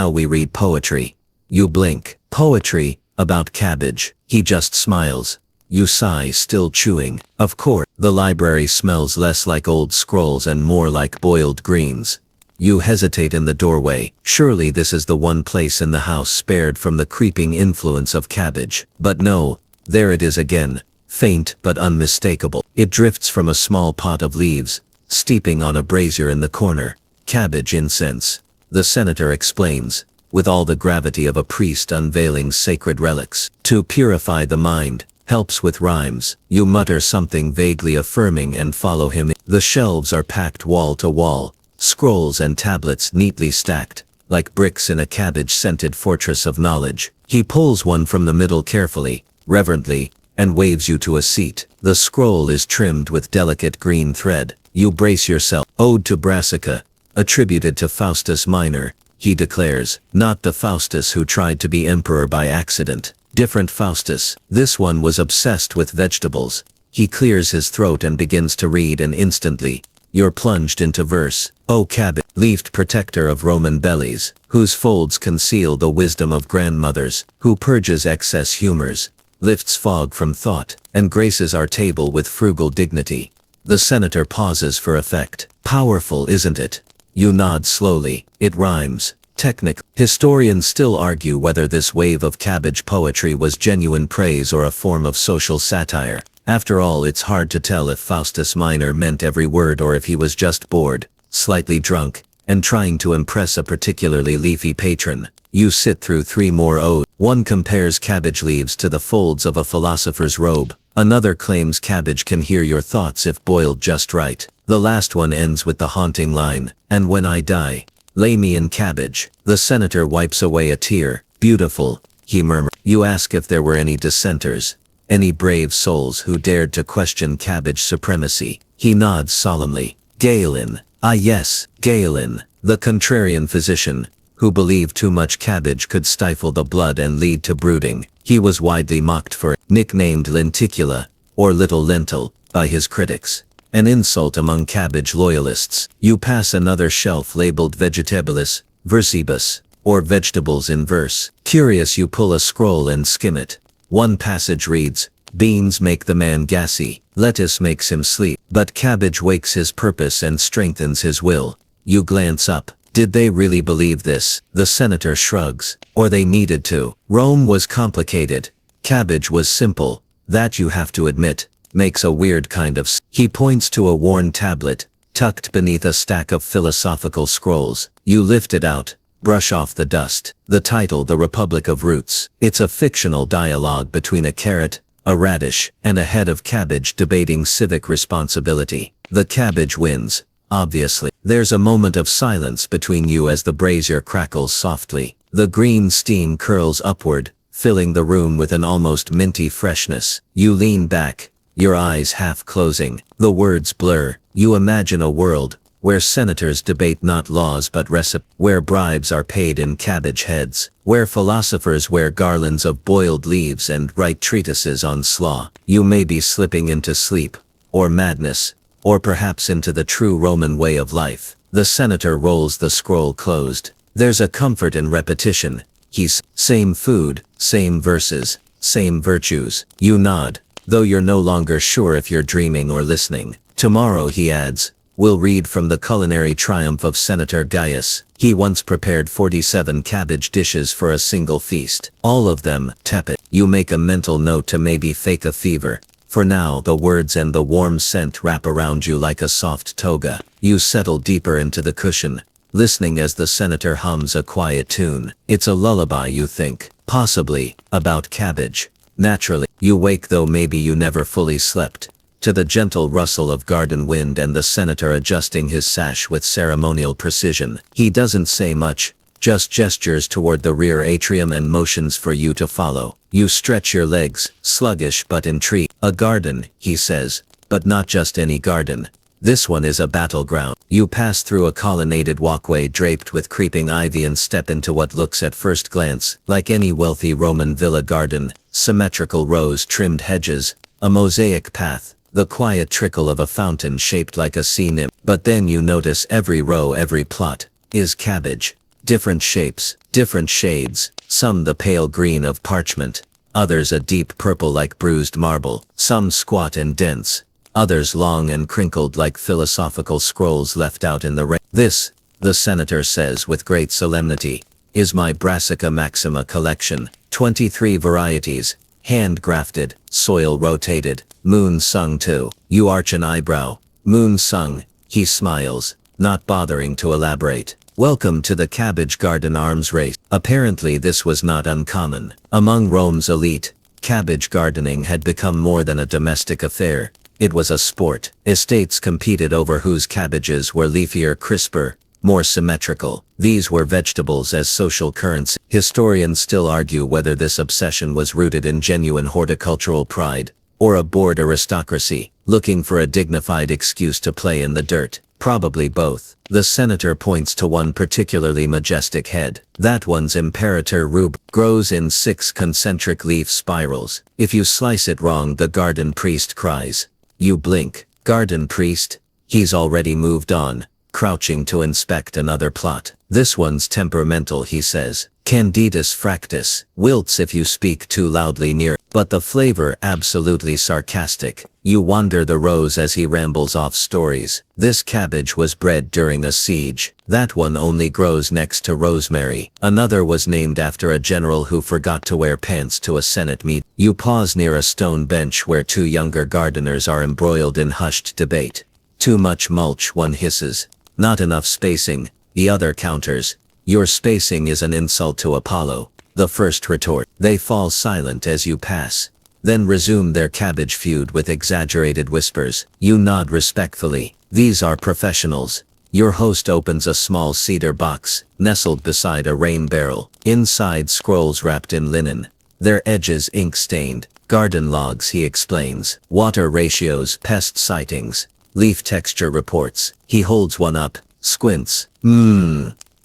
we read poetry. You blink. Poetry, about cabbage. He just smiles. You sigh, still chewing. Of course, the library smells less like old scrolls and more like boiled greens. You hesitate in the doorway. Surely this is the one place in the house spared from the creeping influence of cabbage. But no, there it is again, faint but unmistakable. It drifts from a small pot of leaves, steeping on a brazier in the corner. Cabbage incense, the senator explains, with all the gravity of a priest unveiling sacred relics. To purify the mind, helps with rhymes. You mutter something vaguely affirming and follow him. The shelves are packed wall to wall, scrolls and tablets neatly stacked, like bricks in a cabbage-scented fortress of knowledge. He pulls one from the middle carefully, reverently, and waves you to a seat. The scroll is trimmed with delicate green thread. You brace yourself. Ode to Brassica, attributed to Faustus Minor, he declares. Not the Faustus who tried to be emperor by accident. Different Faustus. This one was obsessed with vegetables. He clears his throat and begins to read, and instantly, you're plunged into verse. O cabbage, leafed protector of Roman bellies, whose folds conceal the wisdom of grandmothers, who purges excess humors, lifts fog from thought, and graces our table with frugal dignity. The senator pauses for effect. Powerful, isn't it? You nod slowly. It rhymes. Technic. Historians still argue whether this wave of cabbage poetry was genuine praise or a form of social satire. After all, it's hard to tell if Faustus Minor meant every word or if he was just bored, slightly drunk, and trying to impress a particularly leafy patron. You sit through 3 more odes. One compares cabbage leaves to the folds of a philosopher's robe. Another claims cabbage can hear your thoughts if boiled just right. The last one ends with the haunting line, "And when I die, lay me in cabbage." The senator wipes away a tear. Beautiful, he murmurs. You ask if there were any dissenters, any brave souls who dared to question cabbage supremacy. He nods solemnly. Galen. Ah yes, Galen, the contrarian physician, who believed too much cabbage could stifle the blood and lead to brooding. He was widely mocked for it, nicknamed lenticula, or little lentil, by his critics. An insult among cabbage loyalists. You pass another shelf labeled vegetabilis, versibus, or vegetables in verse. Curious, you pull a scroll and skim it. One passage reads, beans make the man gassy, lettuce makes him sleep, but cabbage wakes his purpose and strengthens his will. You glance up. Did they really believe this? The senator shrugs. Or they needed to. Rome was complicated. Cabbage was simple. That, you have to admit, makes a weird kind of He points to a worn tablet, tucked beneath a stack of philosophical scrolls. You lift it out, brush off the dust. The title, The Republic of Roots. It's a fictional dialogue between a carrot, a radish, and a head of cabbage debating civic responsibility. The cabbage wins, obviously. There's a moment of silence between you as the brazier crackles softly. The green steam curls upward, filling the room with an almost minty freshness. You lean back, your eyes half closing. The words blur. You imagine a world where senators debate not laws but recipes, where bribes are paid in cabbage heads, where philosophers wear garlands of boiled leaves and write treatises on slaw. You may be slipping into sleep, or madness, or perhaps into the true Roman way of life. The senator rolls the scroll closed. There's a comfort in repetition. Same food, same verses, same virtues. You nod, though you're no longer sure if you're dreaming or listening. Tomorrow, he adds, we'll read from the culinary triumph of Senator Gaius. He once prepared 47 cabbage dishes for a single feast. All of them tepid. You make a mental note to maybe fake a fever. For now, the words and the warm scent wrap around you like a soft toga. You settle deeper into the cushion, listening as the senator hums a quiet tune. It's a lullaby, you think, possibly about cabbage. Naturally, you wake, though maybe you never fully slept, to the gentle rustle of garden wind and the senator adjusting his sash with ceremonial precision. He doesn't say much, just gestures toward the rear atrium and motions for you to follow. You stretch your legs, sluggish but intrigued. A garden, he says, but not just any garden. This one is a battleground. You pass through a colonnaded walkway draped with creeping ivy and step into what looks at first glance like any wealthy Roman villa garden. Symmetrical rows, trimmed hedges, a mosaic path, the quiet trickle of a fountain shaped like a sea nymph. But then you notice every row, every plot, is cabbage. Different shapes, different shades, some the pale green of parchment, others a deep purple like bruised marble, some squat and dense, others long and crinkled like philosophical scrolls left out in the rain. This, the senator says with great solemnity, is my Brassica Maxima collection. 23 varieties, hand-grafted, soil-rotated, moon-sung too. You arch an eyebrow. Moon-sung, he smiles, not bothering to elaborate. Welcome to the cabbage garden arms race. Apparently this was not uncommon. Among Rome's elite, cabbage gardening had become more than a domestic affair. It was a sport. Estates competed over whose cabbages were leafier, crisper, more symmetrical. These were vegetables as social currency. Historians still argue whether this obsession was rooted in genuine horticultural pride, or a bored aristocracy, looking for a dignified excuse to play in the dirt. Probably both. The senator points to one particularly majestic head. That one's Imperator Rub grows in 6 concentric leaf spirals. If you slice it wrong, the garden priest cries. You blink. Garden priest? He's already moved on, crouching to inspect another plot. This one's temperamental, he says. Candidus fractus, wilts if you speak too loudly near, but the flavor absolutely sarcastic. You wander the rows as he rambles off stories. This cabbage was bred during a siege. That one only grows next to rosemary. Another was named after a general who forgot to wear pants to a Senate meet. You pause near a stone bench where 2 younger gardeners are embroiled in hushed debate. Too much mulch, one hisses. Not enough spacing, the other counters. Your spacing is an insult to Apollo. The first retort. They fall silent as you pass, then resume their cabbage feud with exaggerated whispers. You nod respectfully. These are professionals. Your host opens a small cedar box, nestled beside a rain barrel. Inside, scrolls wrapped in linen, their edges ink-stained. Garden logs, he explains. Water ratios, pest sightings, leaf texture reports. He holds one up, squints.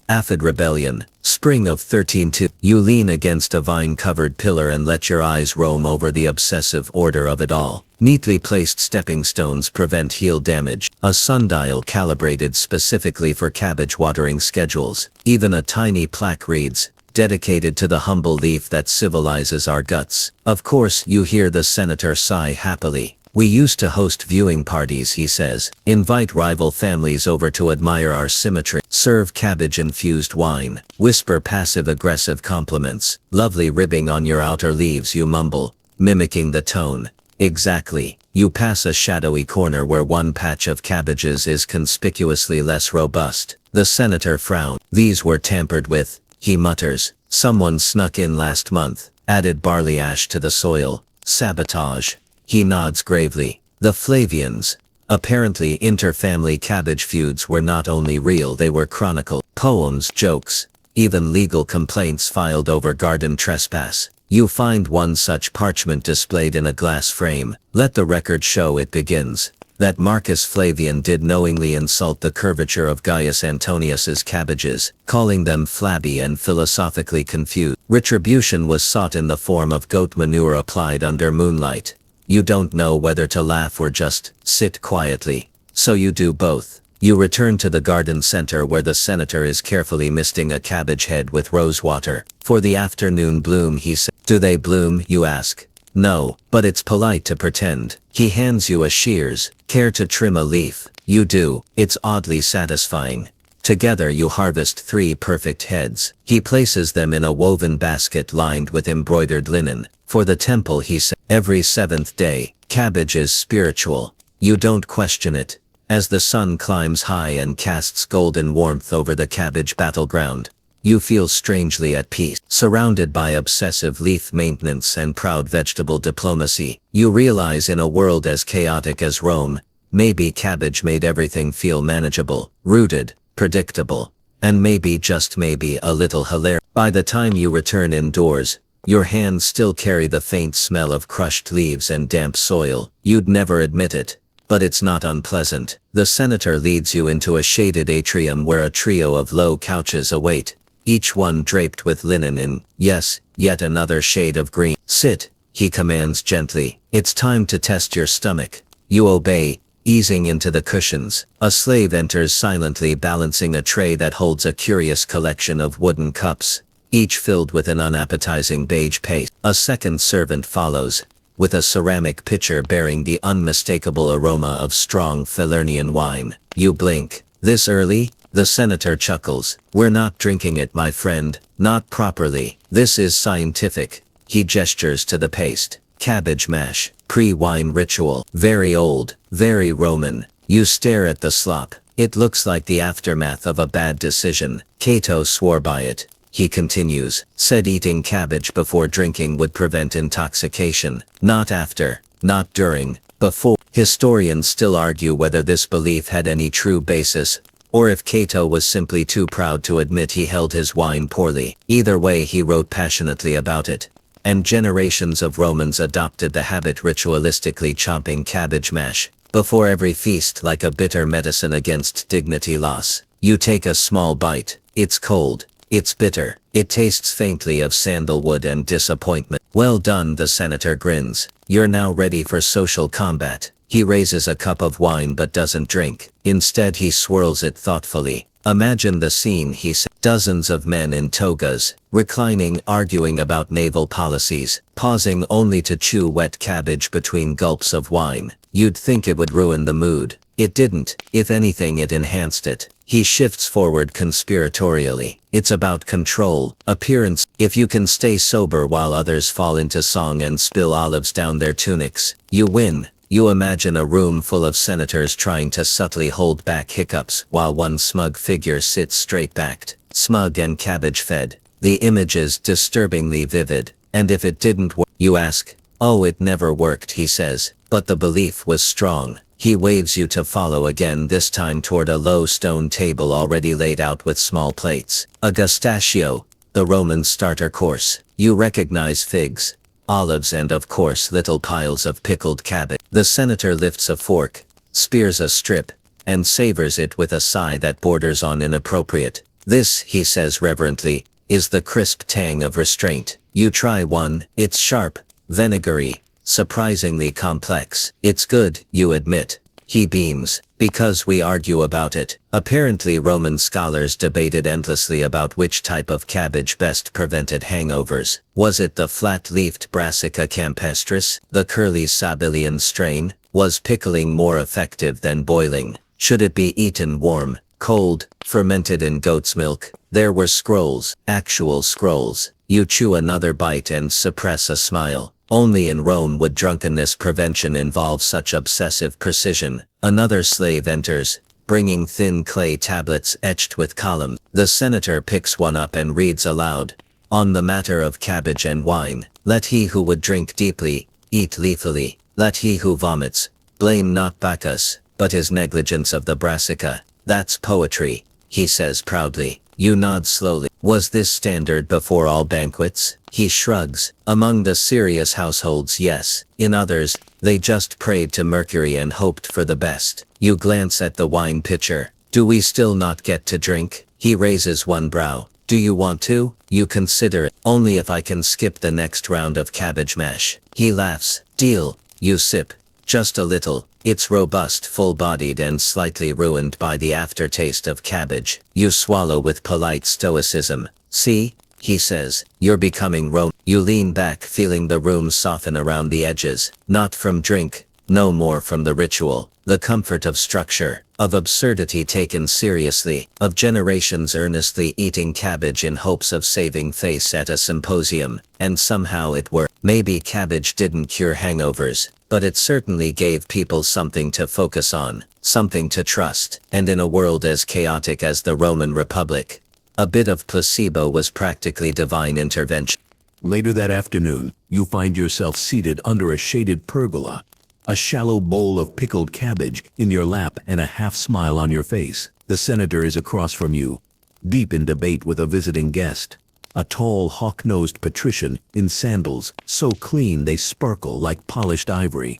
Aphid rebellion, spring of 13-2. You lean against a vine-covered pillar and let your eyes roam over the obsessive order of it all. Neatly placed stepping stones prevent heel damage. A sundial calibrated specifically for cabbage watering schedules. Even a tiny plaque reads, dedicated to the humble leaf that civilizes our guts. Of course, you hear the senator sigh happily. We used to host viewing parties, he says. Invite rival families over to admire our symmetry. Serve cabbage-infused wine. Whisper passive-aggressive compliments. Lovely ribbing on your outer leaves, you mumble, mimicking the tone. Exactly. You pass a shadowy corner where one patch of cabbages is conspicuously less robust. The senator frowns. These were tampered with, he mutters. Someone snuck in last month, added barley ash to the soil. Sabotage. He nods gravely. The Flavians, Apparently inter-family cabbage feuds were not only real, they were chronicled. Poems, jokes, even legal complaints filed over garden trespass. You find one such parchment displayed in a glass frame. Let the record show it begins. That Marcus Flavian did knowingly insult the curvature of Gaius Antonius's cabbages, calling them flabby and philosophically confused. Retribution was sought in the form of goat manure applied under moonlight. You don't know whether to laugh or just sit quietly. So you do both. You return to the garden center where the senator is carefully misting a cabbage head with rose water. For the afternoon bloom, he says. Do they bloom, you ask? No, but it's polite to pretend. He hands you a shears. Care to trim a leaf? You do. It's oddly satisfying. Together you harvest 3 perfect heads. He places them in a woven basket lined with embroidered linen. For the temple, he says. Every 7th day, cabbage is spiritual. You don't question it. As the sun climbs high and casts golden warmth over the cabbage battleground, you feel strangely at peace. Surrounded by obsessive leaf maintenance and proud vegetable diplomacy, you realize in a world as chaotic as Rome, maybe cabbage made everything feel manageable, rooted, predictable, and maybe, just maybe, a little hilarious. By the time you return indoors, your hands still carry the faint smell of crushed leaves and damp soil. You'd never admit it, but it's not unpleasant. The senator leads you into a shaded atrium where a trio of low couches await, each one draped with linen in, yes, yet another shade of green. Sit, he commands gently. It's time to test your stomach. You obey, easing into the cushions. A slave enters silently, balancing a tray that holds a curious collection of wooden cups, each filled with an unappetizing beige paste. A second servant follows, with a ceramic pitcher bearing the unmistakable aroma of strong Falernian wine. You blink. This early? The senator chuckles. We're not drinking it, my friend, not properly. This is scientific. He gestures to the paste. Cabbage mash, pre-wine ritual. Very old, very Roman. You stare at the slop. It looks like the aftermath of a bad decision. Cato swore by it. He continues, said eating cabbage before drinking would prevent intoxication. Not after, not during, before. Historians still argue whether this belief had any true basis, or if Cato was simply too proud to admit he held his wine poorly. Either way, he wrote passionately about it, and generations of Romans adopted the habit, ritualistically chomping cabbage mash before every feast like a bitter medicine against dignity loss. You take a small bite. It's cold. It's bitter. It tastes faintly of sandalwood and disappointment. Well done, the senator grins. You're now ready for social combat. He raises a cup of wine but doesn't drink. Instead, he swirls it thoughtfully. Imagine the scene, he said. Dozens of men in togas, reclining, arguing about naval policies, pausing only to chew wet cabbage between gulps of wine. You'd think it would ruin the mood. It didn't. If anything, it enhanced it. He shifts forward conspiratorially. It's about control, appearance. If you can stay sober while others fall into song and spill olives down their tunics, you win. You imagine a room full of senators trying to subtly hold back hiccups while one smug figure sits straight-backed, smug and cabbage-fed. The image is disturbingly vivid. And if it didn't work, you ask? Oh, it never worked, he says, but the belief was strong. He waves you to follow again, this time toward a low stone table already laid out with small plates. A gustachio, the Roman starter course. You recognize figs, olives, and of course little piles of pickled cabbage. The senator lifts a fork, spears a strip, and savors it with a sigh that borders on inappropriate. This, he says reverently, is the crisp tang of restraint. You try one. It's sharp, vinegary, surprisingly complex. It's good, you admit. He beams. Because we argue about it. Apparently Roman scholars debated endlessly about which type of cabbage best prevented hangovers. Was it the flat-leafed Brassica campestris, the curly Sabilian strain? Was pickling more effective than boiling? Should it be eaten warm, cold, fermented in goat's milk? There were scrolls, actual scrolls. You chew another bite and suppress a smile. Only in Rome would drunkenness prevention involve such obsessive precision. Another slave enters, bringing thin clay tablets etched with columns. The senator picks one up and reads aloud. On the matter of cabbage and wine, let he who would drink deeply, eat lethally. Let he who vomits, blame not Bacchus. but his negligence of the brassica, that's poetry, he says proudly. You nod slowly. Was this standard before all banquets? He shrugs. Among the serious households, yes. In others, they just prayed to Mercury and hoped for the best. You glance at the wine pitcher. Do we still not get to drink? He raises one brow. Do you want to? You consider it. Only if I can skip the next round of cabbage mash. He laughs. Deal. You sip. Just a little. It's robust, full-bodied and slightly ruined by the aftertaste of cabbage. You swallow with polite stoicism. See? He says. You're becoming Rome. You lean back, feeling the room soften around the edges. Not from drink. No more from the ritual. The comfort of structure. Of absurdity taken seriously. Of generations earnestly eating cabbage in hopes of saving face at a symposium. And somehow it worked. Maybe cabbage didn't cure hangovers, but it certainly gave people something to focus on, something to trust. And in a world as chaotic as the Roman Republic, a bit of placebo was practically divine intervention. Later that afternoon, you find yourself seated under a shaded pergola, a shallow bowl of pickled cabbage in your lap and a half-smile on your face. The senator is across from you, deep in debate with a visiting guest. A tall, hawk-nosed patrician in sandals, so clean they sparkle like polished ivory.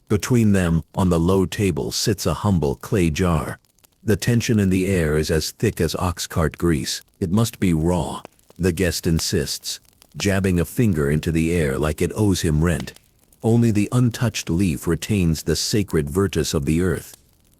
Between them, on the low table, sits a humble clay jar. The tension in the air is as thick as ox-cart grease. It must be raw, the guest insists, jabbing a finger into the air like it owes him rent. Only the untouched leaf retains the sacred virtus of the earth.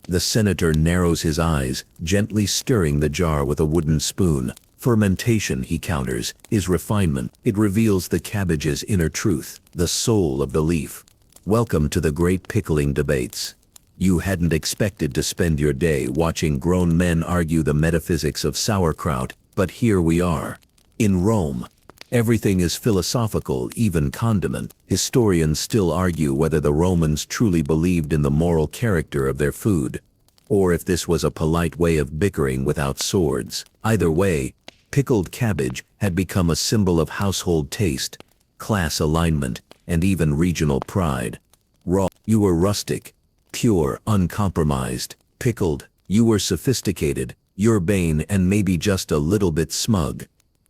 The senator narrows his eyes, gently stirring the jar with a wooden spoon. Fermentation, he counters, is refinement. It reveals the cabbage's inner truth, the soul of the leaf. Welcome to the great pickling debates. You hadn't expected to spend your day watching grown men argue the metaphysics of sauerkraut, but here we are. In Rome, everything is philosophical, even condiment. Historians still argue whether the Romans truly believed in the moral character of their food, or if this was a polite way of bickering without swords. Either way, pickled cabbage had become a symbol of household taste, class alignment, and even regional pride. Raw, you were rustic. Pure, uncompromised. Pickled, you were sophisticated, urbane, and maybe just a little bit smug.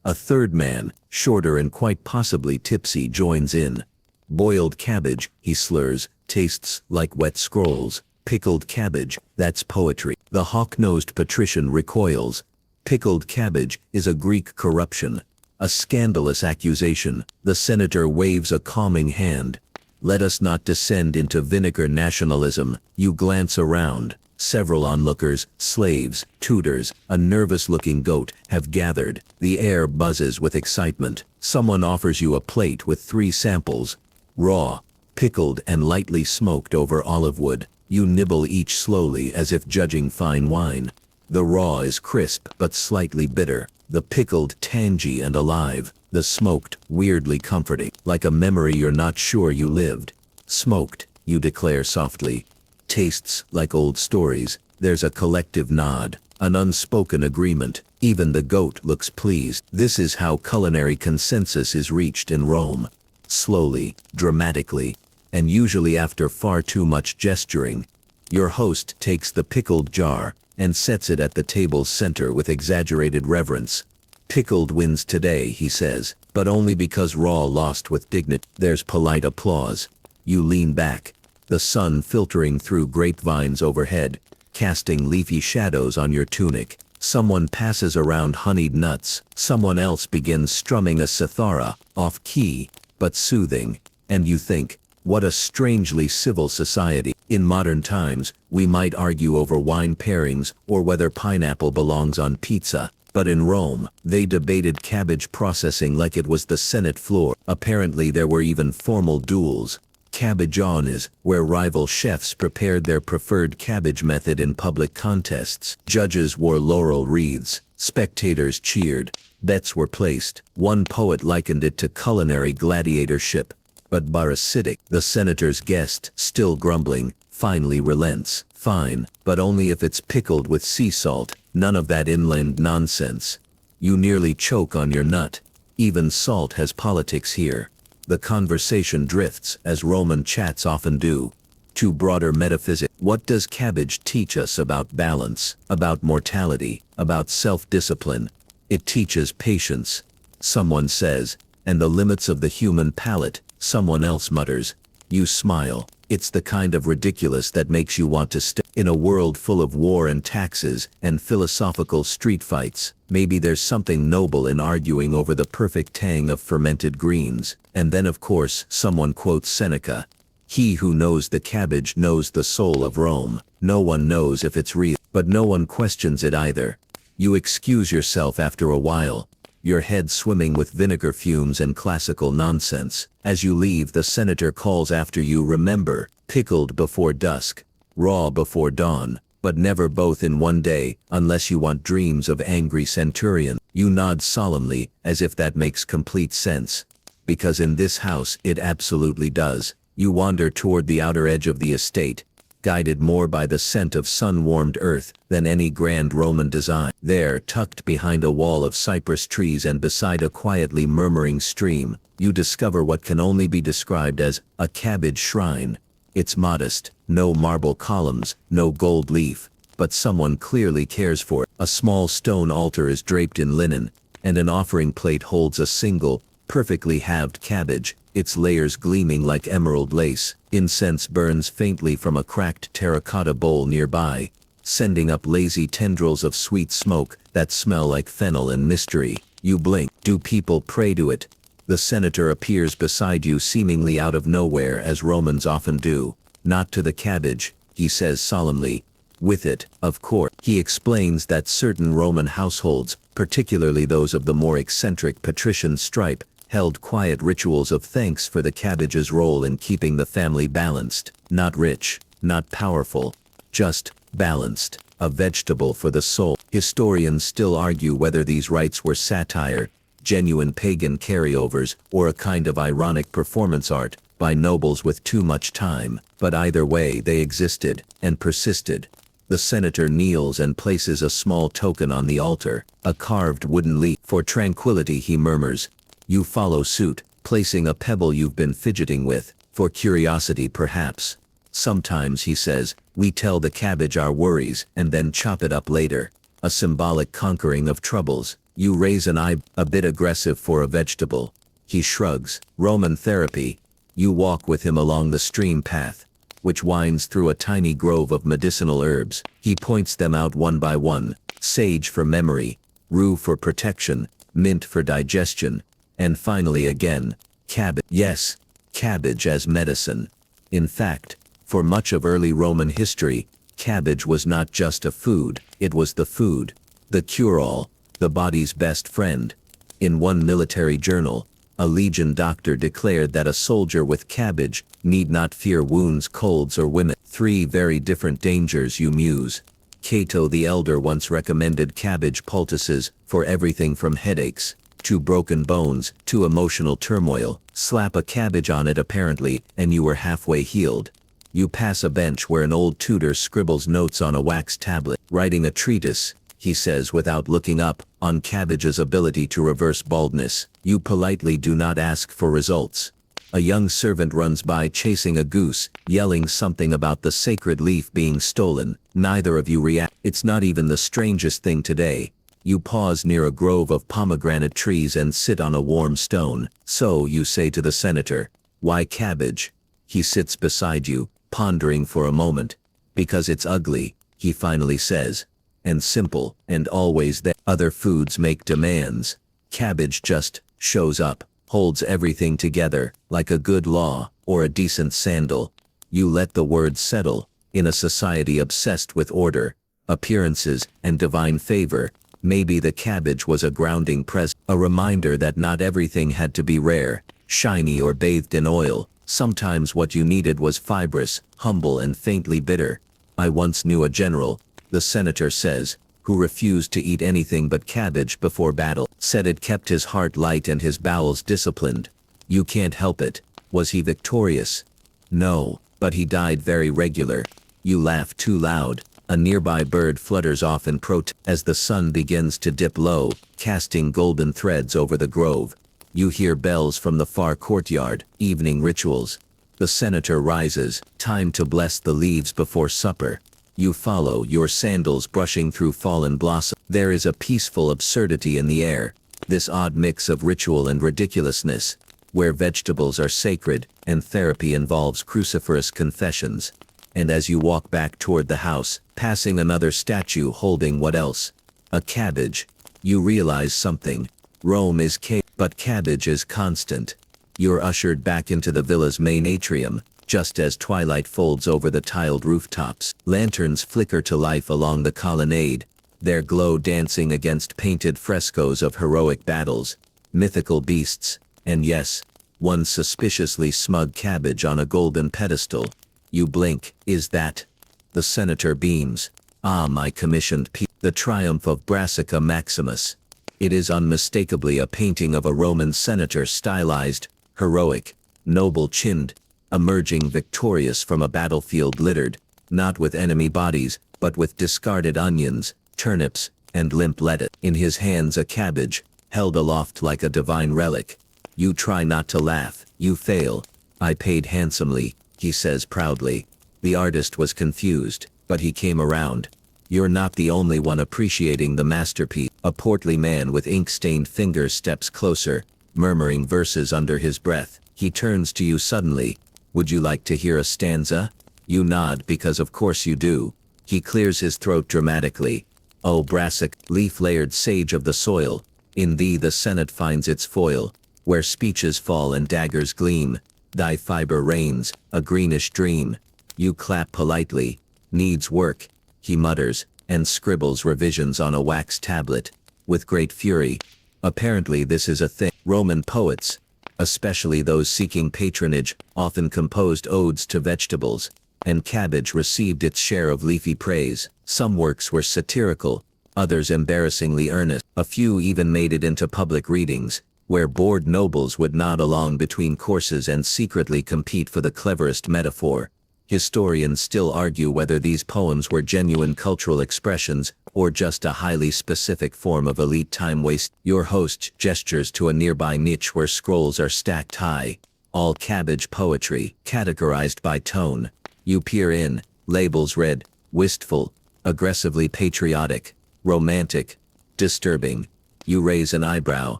A third man, shorter and quite possibly tipsy, joins in. Boiled cabbage, he slurs, tastes like wet scrolls. Pickled cabbage, that's poetry. The hawk-nosed patrician recoils. Pickled cabbage is a Greek corruption, a scandalous accusation. The senator waves a calming hand. Let us not descend into vinegar nationalism. You glance around. Several onlookers, slaves, tutors, a nervous-looking goat, have gathered. The air buzzes with excitement. Someone offers you a plate with 3 samples. Raw, pickled and lightly smoked over olive wood. You nibble each slowly as if judging fine wine. The raw is crisp but slightly bitter. The pickled tangy and alive. The smoked weirdly comforting, like a memory you're not sure you lived. Smoked, you declare softly. Tastes like old stories. There's a collective nod, an unspoken agreement. Even the goat looks pleased. This is how culinary consensus is reached in Rome. Slowly, dramatically, and usually after far too much gesturing. Your host takes the pickled jar and sets it at the table's center with exaggerated reverence. Pickled wins today, he says, but only because raw lost with dignity. There's polite applause. You lean back, the sun filtering through grapevines overhead, casting leafy shadows on your tunic. Someone passes around honeyed nuts. Someone else begins strumming a cithara, off-key, but soothing. And you think, what a strangely civil society. In modern times, we might argue over wine pairings or whether pineapple belongs on pizza. But in Rome, they debated cabbage processing like it was the Senate floor. Apparently there were even formal duels. Cabbageones, where rival chefs prepared their preferred cabbage method in public contests. Judges wore laurel wreaths. Spectators cheered. Bets were placed. One poet likened it to culinary gladiatorship. But parasitic, the senator's guest, still grumbling, finally relents. Fine, but only if it's pickled with sea salt. None of that inland nonsense. You nearly choke on your nut. Even salt has politics here. The conversation drifts, as Roman chats often do. to broader metaphysics. What does Cabbage teach us about balance, about mortality, about self-discipline? It teaches patience, someone says, and the limits of the human palate, someone else mutters. You smile. It's the kind of ridiculous that makes you want to stay. In a world full of war and taxes and philosophical street fights, maybe there's something noble in arguing over the perfect tang of fermented greens. And then of course someone quotes Seneca. He who knows the cabbage knows the soul of Rome. No one knows if it's real, but no one questions it either. You excuse yourself after a while, your head swimming with vinegar fumes and classical nonsense. As you leave, the senator calls after you, remember, pickled before dusk, raw before dawn, but never both in one day, unless you want dreams of angry centurion. You nod solemnly, as if that makes complete sense. Because in this house it absolutely does. You wander toward the outer edge of the estate, guided more by the scent of sun-warmed earth than any grand Roman design. There, tucked behind a wall of cypress trees and beside a quietly murmuring stream, you discover what can only be described as a cabbage shrine. It's modest, no marble columns, no gold leaf, but someone clearly cares for it. A small stone altar is draped in linen, and an offering plate holds a single, perfectly halved cabbage, its layers gleaming like emerald lace. Incense burns faintly from a cracked terracotta bowl nearby, sending up lazy tendrils of sweet smoke that smell like fennel and mystery. You blink. Do people pray to it? The senator appears beside you seemingly out of nowhere, as Romans often do. Not to the cabbage, he says solemnly. With it, of course. He explains that certain Roman households, particularly those of the more eccentric patrician stripe, held quiet rituals of thanks for the cabbage's role in keeping the family balanced. Not rich, not powerful, just balanced. A vegetable for the soul. Historians still argue whether these rites were satire, genuine pagan carryovers, or a kind of ironic performance art by nobles with too much time, but either way they existed and persisted. The senator kneels and places a small token on the altar, a carved wooden leaf. For tranquility, he murmurs. You follow suit, placing a pebble you've been fidgeting with, for curiosity perhaps. Sometimes, he says, we tell the cabbage our worries and then chop it up later. A symbolic conquering of troubles. You raise an eye, a bit aggressive for a vegetable. He shrugs. Roman therapy. You walk with him along the stream path, which winds through a tiny grove of medicinal herbs. He points them out one by one. Sage for memory, rue for protection, mint for digestion, and finally again, cabbage. Yes, cabbage as medicine. In fact, for much of early Roman history, cabbage was not just a food, it was the food, the cure-all, the body's best friend. In one military journal, a legion doctor declared that a soldier with cabbage need not fear wounds, colds, or women. 3 very different dangers, you muse. Cato the Elder once recommended cabbage poultices for everything from headaches to broken bones to emotional turmoil. Slap a cabbage on it apparently, and you were halfway healed. You pass a bench where an old tutor scribbles notes on a wax tablet, writing a treatise, he says without looking up, on cabbage's ability to reverse baldness. You politely do not ask for results. A young servant runs by chasing a goose, yelling something about the sacred leaf being stolen. Neither of you react. It's not even the strangest thing today. You pause near a grove of pomegranate trees and sit on a warm stone. So, you say to the senator, why cabbage? He sits beside you, pondering for a moment. Because it's ugly, he finally says. And simple, and always there. Other foods make demands. Cabbage just shows up, holds everything together, like a good law, or a decent sandal. You let the word settle. In a society obsessed with order, appearances, and divine favor, maybe the cabbage was a grounding presence, a reminder that not everything had to be rare, shiny, or bathed in oil. Sometimes what you needed was fibrous, humble, and faintly bitter. I once knew a general, the senator says, who refused to eat anything but cabbage before battle, said it kept his heart light and his bowels disciplined. You can't help it. Was he victorious? No, but he died very regular. You laugh too loud. A nearby bird flutters off in protest as the sun begins to dip low, casting golden threads over the grove. You hear bells from the far courtyard, evening rituals. The senator rises, time to bless the leaves before supper. You follow, your sandals brushing through fallen blossom. There is a peaceful absurdity in the air, this odd mix of ritual and ridiculousness, where vegetables are sacred and therapy involves cruciferous confessions. And as you walk back toward the house, passing another statue holding what else? A cabbage. You realize something. Rome is but cabbage is constant. You're ushered back into the villa's main atrium, just as twilight folds over the tiled rooftops. Lanterns flicker to life along the colonnade, their glow dancing against painted frescoes of heroic battles, mythical beasts, and yes, one suspiciously smug cabbage on a golden pedestal. You blink. Is that? The senator beams. Ah, my commissioned piece. The triumph of Brassica Maximus. It is unmistakably a painting of a Roman senator, stylized, heroic, noble-chinned, emerging victorious from a battlefield littered, not with enemy bodies, but with discarded onions, turnips, and limp lettuce. In his hands a cabbage, held aloft like a divine relic. You try not to laugh. You fail. I paid handsomely, he says proudly. The artist was confused, but he came around. You're not the only one appreciating the masterpiece. A portly man with ink-stained fingers steps closer, murmuring verses under his breath. He turns to you suddenly. Would you like to hear a stanza? You nod because of course you do. He clears his throat dramatically. O Brassic, leaf-layered sage of the soil, in thee the Senate finds its foil. Where speeches fall and daggers gleam, thy fiber reigns, a greenish dream. You clap politely. Needs work, he mutters, and scribbles revisions on a wax tablet. With great fury. Apparently this is a thing. Roman poets, especially those seeking patronage, often composed odes to vegetables, and cabbage received its share of leafy praise. Some works were satirical, others embarrassingly earnest. A few even made it into public readings, where bored nobles would nod along between courses and secretly compete for the cleverest metaphor. Historians still argue whether these poems were genuine cultural expressions, or just a highly specific form of elite time waste. Your host gestures to a nearby niche where scrolls are stacked high. All cabbage poetry, categorized by tone. You peer in, labels read, wistful, aggressively patriotic, romantic, disturbing. You raise an eyebrow.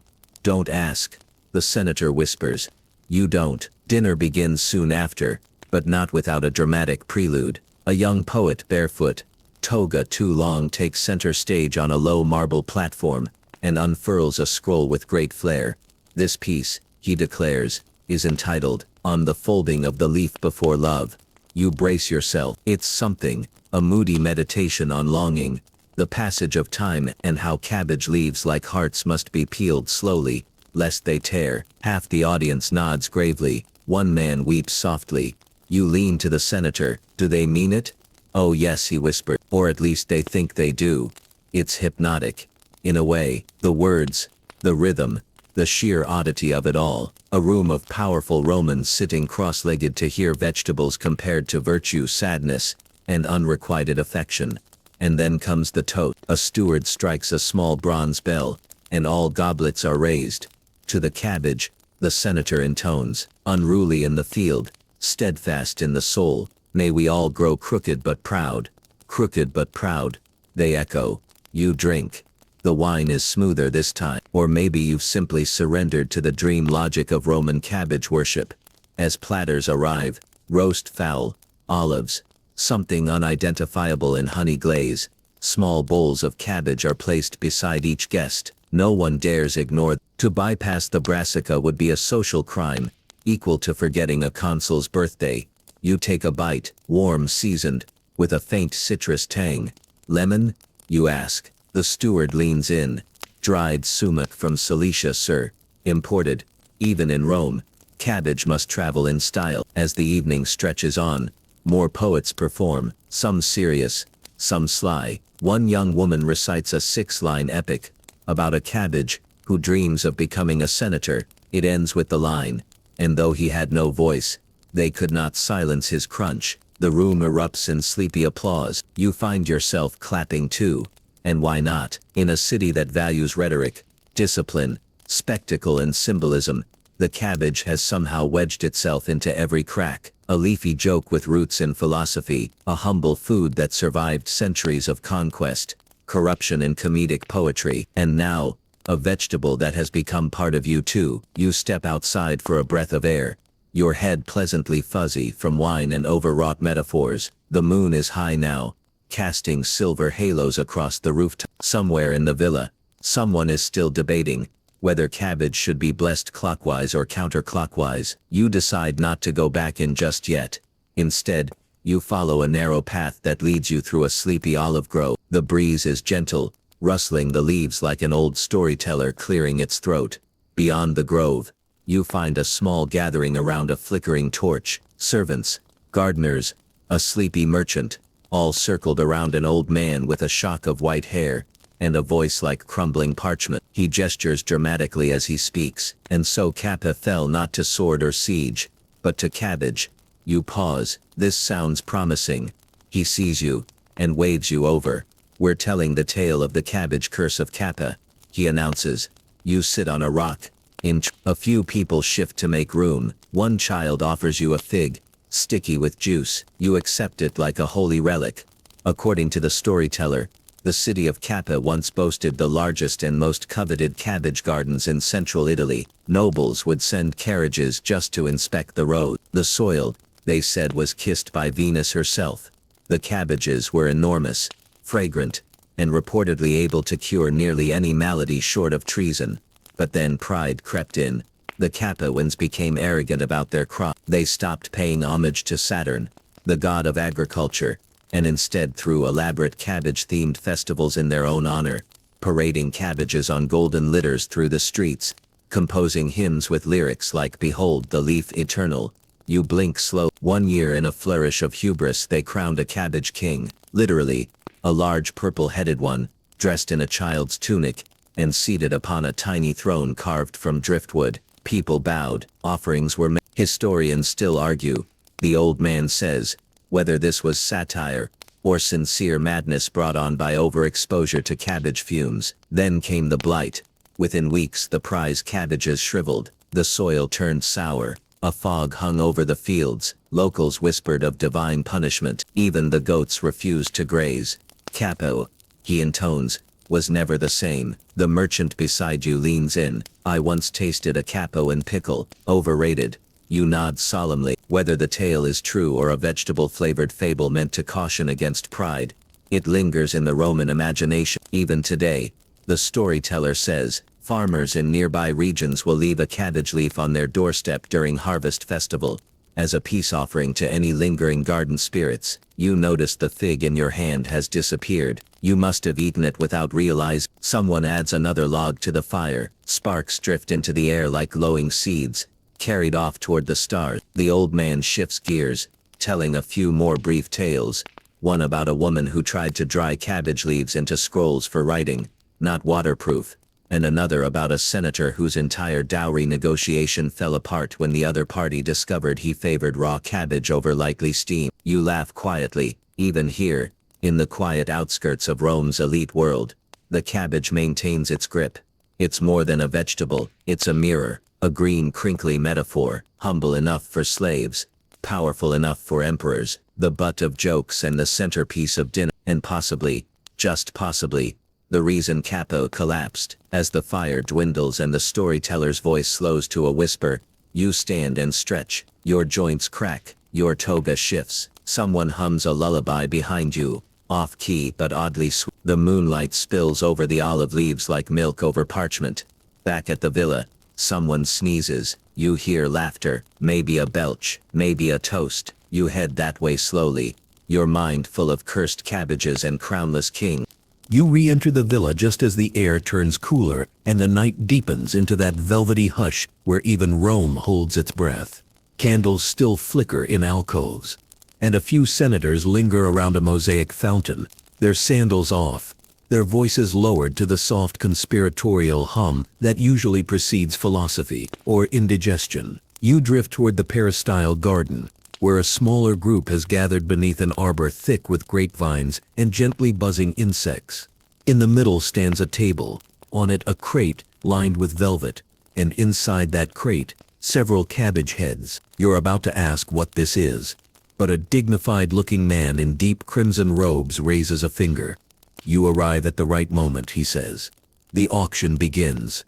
Don't ask. The senator whispers. You don't. Dinner begins soon after, but not without a dramatic prelude. A young poet barefoot, toga too long, takes center stage on a low marble platform, and unfurls a scroll with great flair. This piece, he declares, is entitled, On the Folding of the Leaf Before Love. You brace yourself. It's something, a moody meditation on longing, the passage of time, and how cabbage leaves like hearts must be peeled slowly, lest they tear. Half the audience nods gravely. One man weeps softly. You lean to the senator. Do they mean it? Oh yes, he whispered. Or at least they think they do. It's hypnotic. In a way, the words, the rhythm, the sheer oddity of it all. A room of powerful Romans sitting cross-legged to hear vegetables compared to virtue, sadness, and unrequited affection. And then comes the toast. A steward strikes a small bronze bell, and all goblets are raised. To the cabbage, the senator intones, unruly in the field, steadfast in the soul, may we all grow crooked but proud. Crooked but proud, they echo. You drink. The wine is smoother this time. Or maybe you've simply surrendered to the dream logic of Roman cabbage worship. As platters arrive, roast fowl, olives, something unidentifiable in honey glaze, small bowls of cabbage are placed beside each guest. No one dares ignore. To bypass the brassica would be a social crime, equal to forgetting a consul's birthday. You take a bite, warm, seasoned, with a faint citrus tang. Lemon? You ask. The steward leans in. Dried sumac from Cilicia, sir. Imported. Even in Rome, cabbage must travel in style. As the evening stretches on, more poets perform, some serious, some sly. One young woman recites a 6-line epic about a cabbage who dreams of becoming a senator. It ends with the line, and though he had no voice, they could not silence his crunch. The room erupts in sleepy applause. You find yourself clapping too. And why not? In a city that values rhetoric, discipline, spectacle and symbolism, The cabbage has somehow wedged itself into every crack, a leafy joke with roots in philosophy, a humble food that survived centuries of conquest, corruption and comedic poetry, and now, a vegetable that has become part of you too. You step outside for a breath of air, your head pleasantly fuzzy from wine and overwrought metaphors. The moon is high now, casting silver halos across the rooftop. Somewhere in the villa, someone is still debating whether cabbage should be blessed clockwise or counterclockwise. You decide not to go back in just yet. Instead, you follow a narrow path that leads you through a sleepy olive grove. The breeze is gentle, rustling the leaves like an old storyteller clearing its throat. Beyond the grove, you find a small gathering around a flickering torch, servants, gardeners, a sleepy merchant, all circled around an old man with a shock of white hair, and a voice like crumbling parchment. He gestures dramatically as he speaks, and so Kappa fell not to sword or siege, but to cabbage. You pause, this sounds promising. He sees you, and waves you over. We're telling the tale of the cabbage curse of Kappa, he announces. You sit on a rock. A few people shift to make room. One child offers you a fig, sticky with juice. You accept it like a holy relic. According to the storyteller, the city of Kappa once boasted the largest and most coveted cabbage gardens in central Italy. Nobles would send carriages just to inspect the road. The soil, they said, was kissed by Venus herself. The cabbages were enormous, fragrant, and reportedly able to cure nearly any malady short of treason. But then pride crept in. The Capuans became arrogant about their crop. They stopped paying homage to Saturn, the god of agriculture, and instead threw elaborate cabbage-themed festivals in their own honor, parading cabbages on golden litters through the streets, composing hymns with lyrics like "Behold the leaf eternal." You blink slow. 1 year, in a flourish of hubris, they crowned a cabbage king, literally, a large purple-headed one, dressed in a child's tunic, and seated upon a tiny throne carved from driftwood. People bowed, offerings were made. Historians still argue, the old man says, whether this was satire or sincere madness brought on by overexposure to cabbage fumes. Then came the blight. Within weeks the prize cabbages shriveled, the soil turned sour, a fog hung over the fields, locals whispered of divine punishment. Even the goats refused to graze. Capo, he intones, was never the same. The merchant beside you leans in. I once tasted a capo and pickle, overrated. You nod solemnly. Whether the tale is true or a vegetable-flavored fable meant to caution against pride, it lingers in the Roman imagination. Even today, the storyteller says, farmers in nearby regions will leave a cabbage leaf on their doorstep during harvest festival, as a peace offering to any lingering garden spirits. You notice the fig in your hand has disappeared. You must have eaten it without realizing. Someone adds another log to the fire. Sparks drift into the air like glowing seeds, carried off toward the stars. The old man shifts gears, telling a few more brief tales. One about a woman who tried to dry cabbage leaves into scrolls for writing, not waterproof, and another about a senator whose entire dowry negotiation fell apart when the other party discovered he favored raw cabbage over likely steam. You laugh quietly. Even here, in the quiet outskirts of Rome's elite world, the cabbage maintains its grip. It's more than a vegetable, it's a mirror, a green crinkly metaphor, humble enough for slaves, powerful enough for emperors, the butt of jokes and the centerpiece of dinner, and possibly, just possibly, the reason Capo collapsed. As the fire dwindles and the storyteller's voice slows to a whisper, you stand and stretch, your joints crack, your toga shifts, someone hums a lullaby behind you, off-key but oddly sweet. The moonlight spills over the olive leaves like milk over parchment. Back at the villa, someone sneezes, you hear laughter, maybe a belch, maybe a toast. You head that way slowly, your mind full of cursed cabbages and crownless king. You re-enter the villa just as the air turns cooler and the night deepens into that velvety hush where even Rome holds its breath. Candles still flicker in alcoves, and a few senators linger around a mosaic fountain, their sandals off, their voices lowered to the soft conspiratorial hum that usually precedes philosophy or indigestion. You drift toward the peristyle garden, where a smaller group has gathered beneath an arbor thick with grapevines and gently buzzing insects. In the middle stands a table, on it a crate lined with velvet, and inside that crate, several cabbage heads. You're about to ask what this is, but a dignified-looking man in deep crimson robes raises a finger. You arrive at the right moment, he says. The auction begins.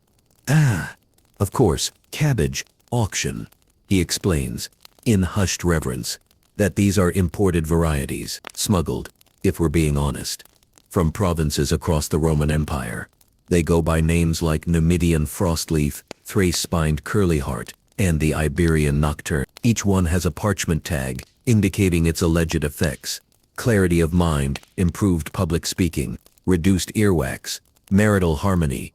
Ah, of course, cabbage, auction, he explains, in hushed reverence, that these are imported varieties, smuggled, if we're being honest, from provinces across the Roman Empire. They go by names like Numidian frostleaf, Thrace-spined curlyheart, and the Iberian nocturne. Each one has a parchment tag, indicating its alleged effects: clarity of mind, improved public speaking, reduced earwax, marital harmony.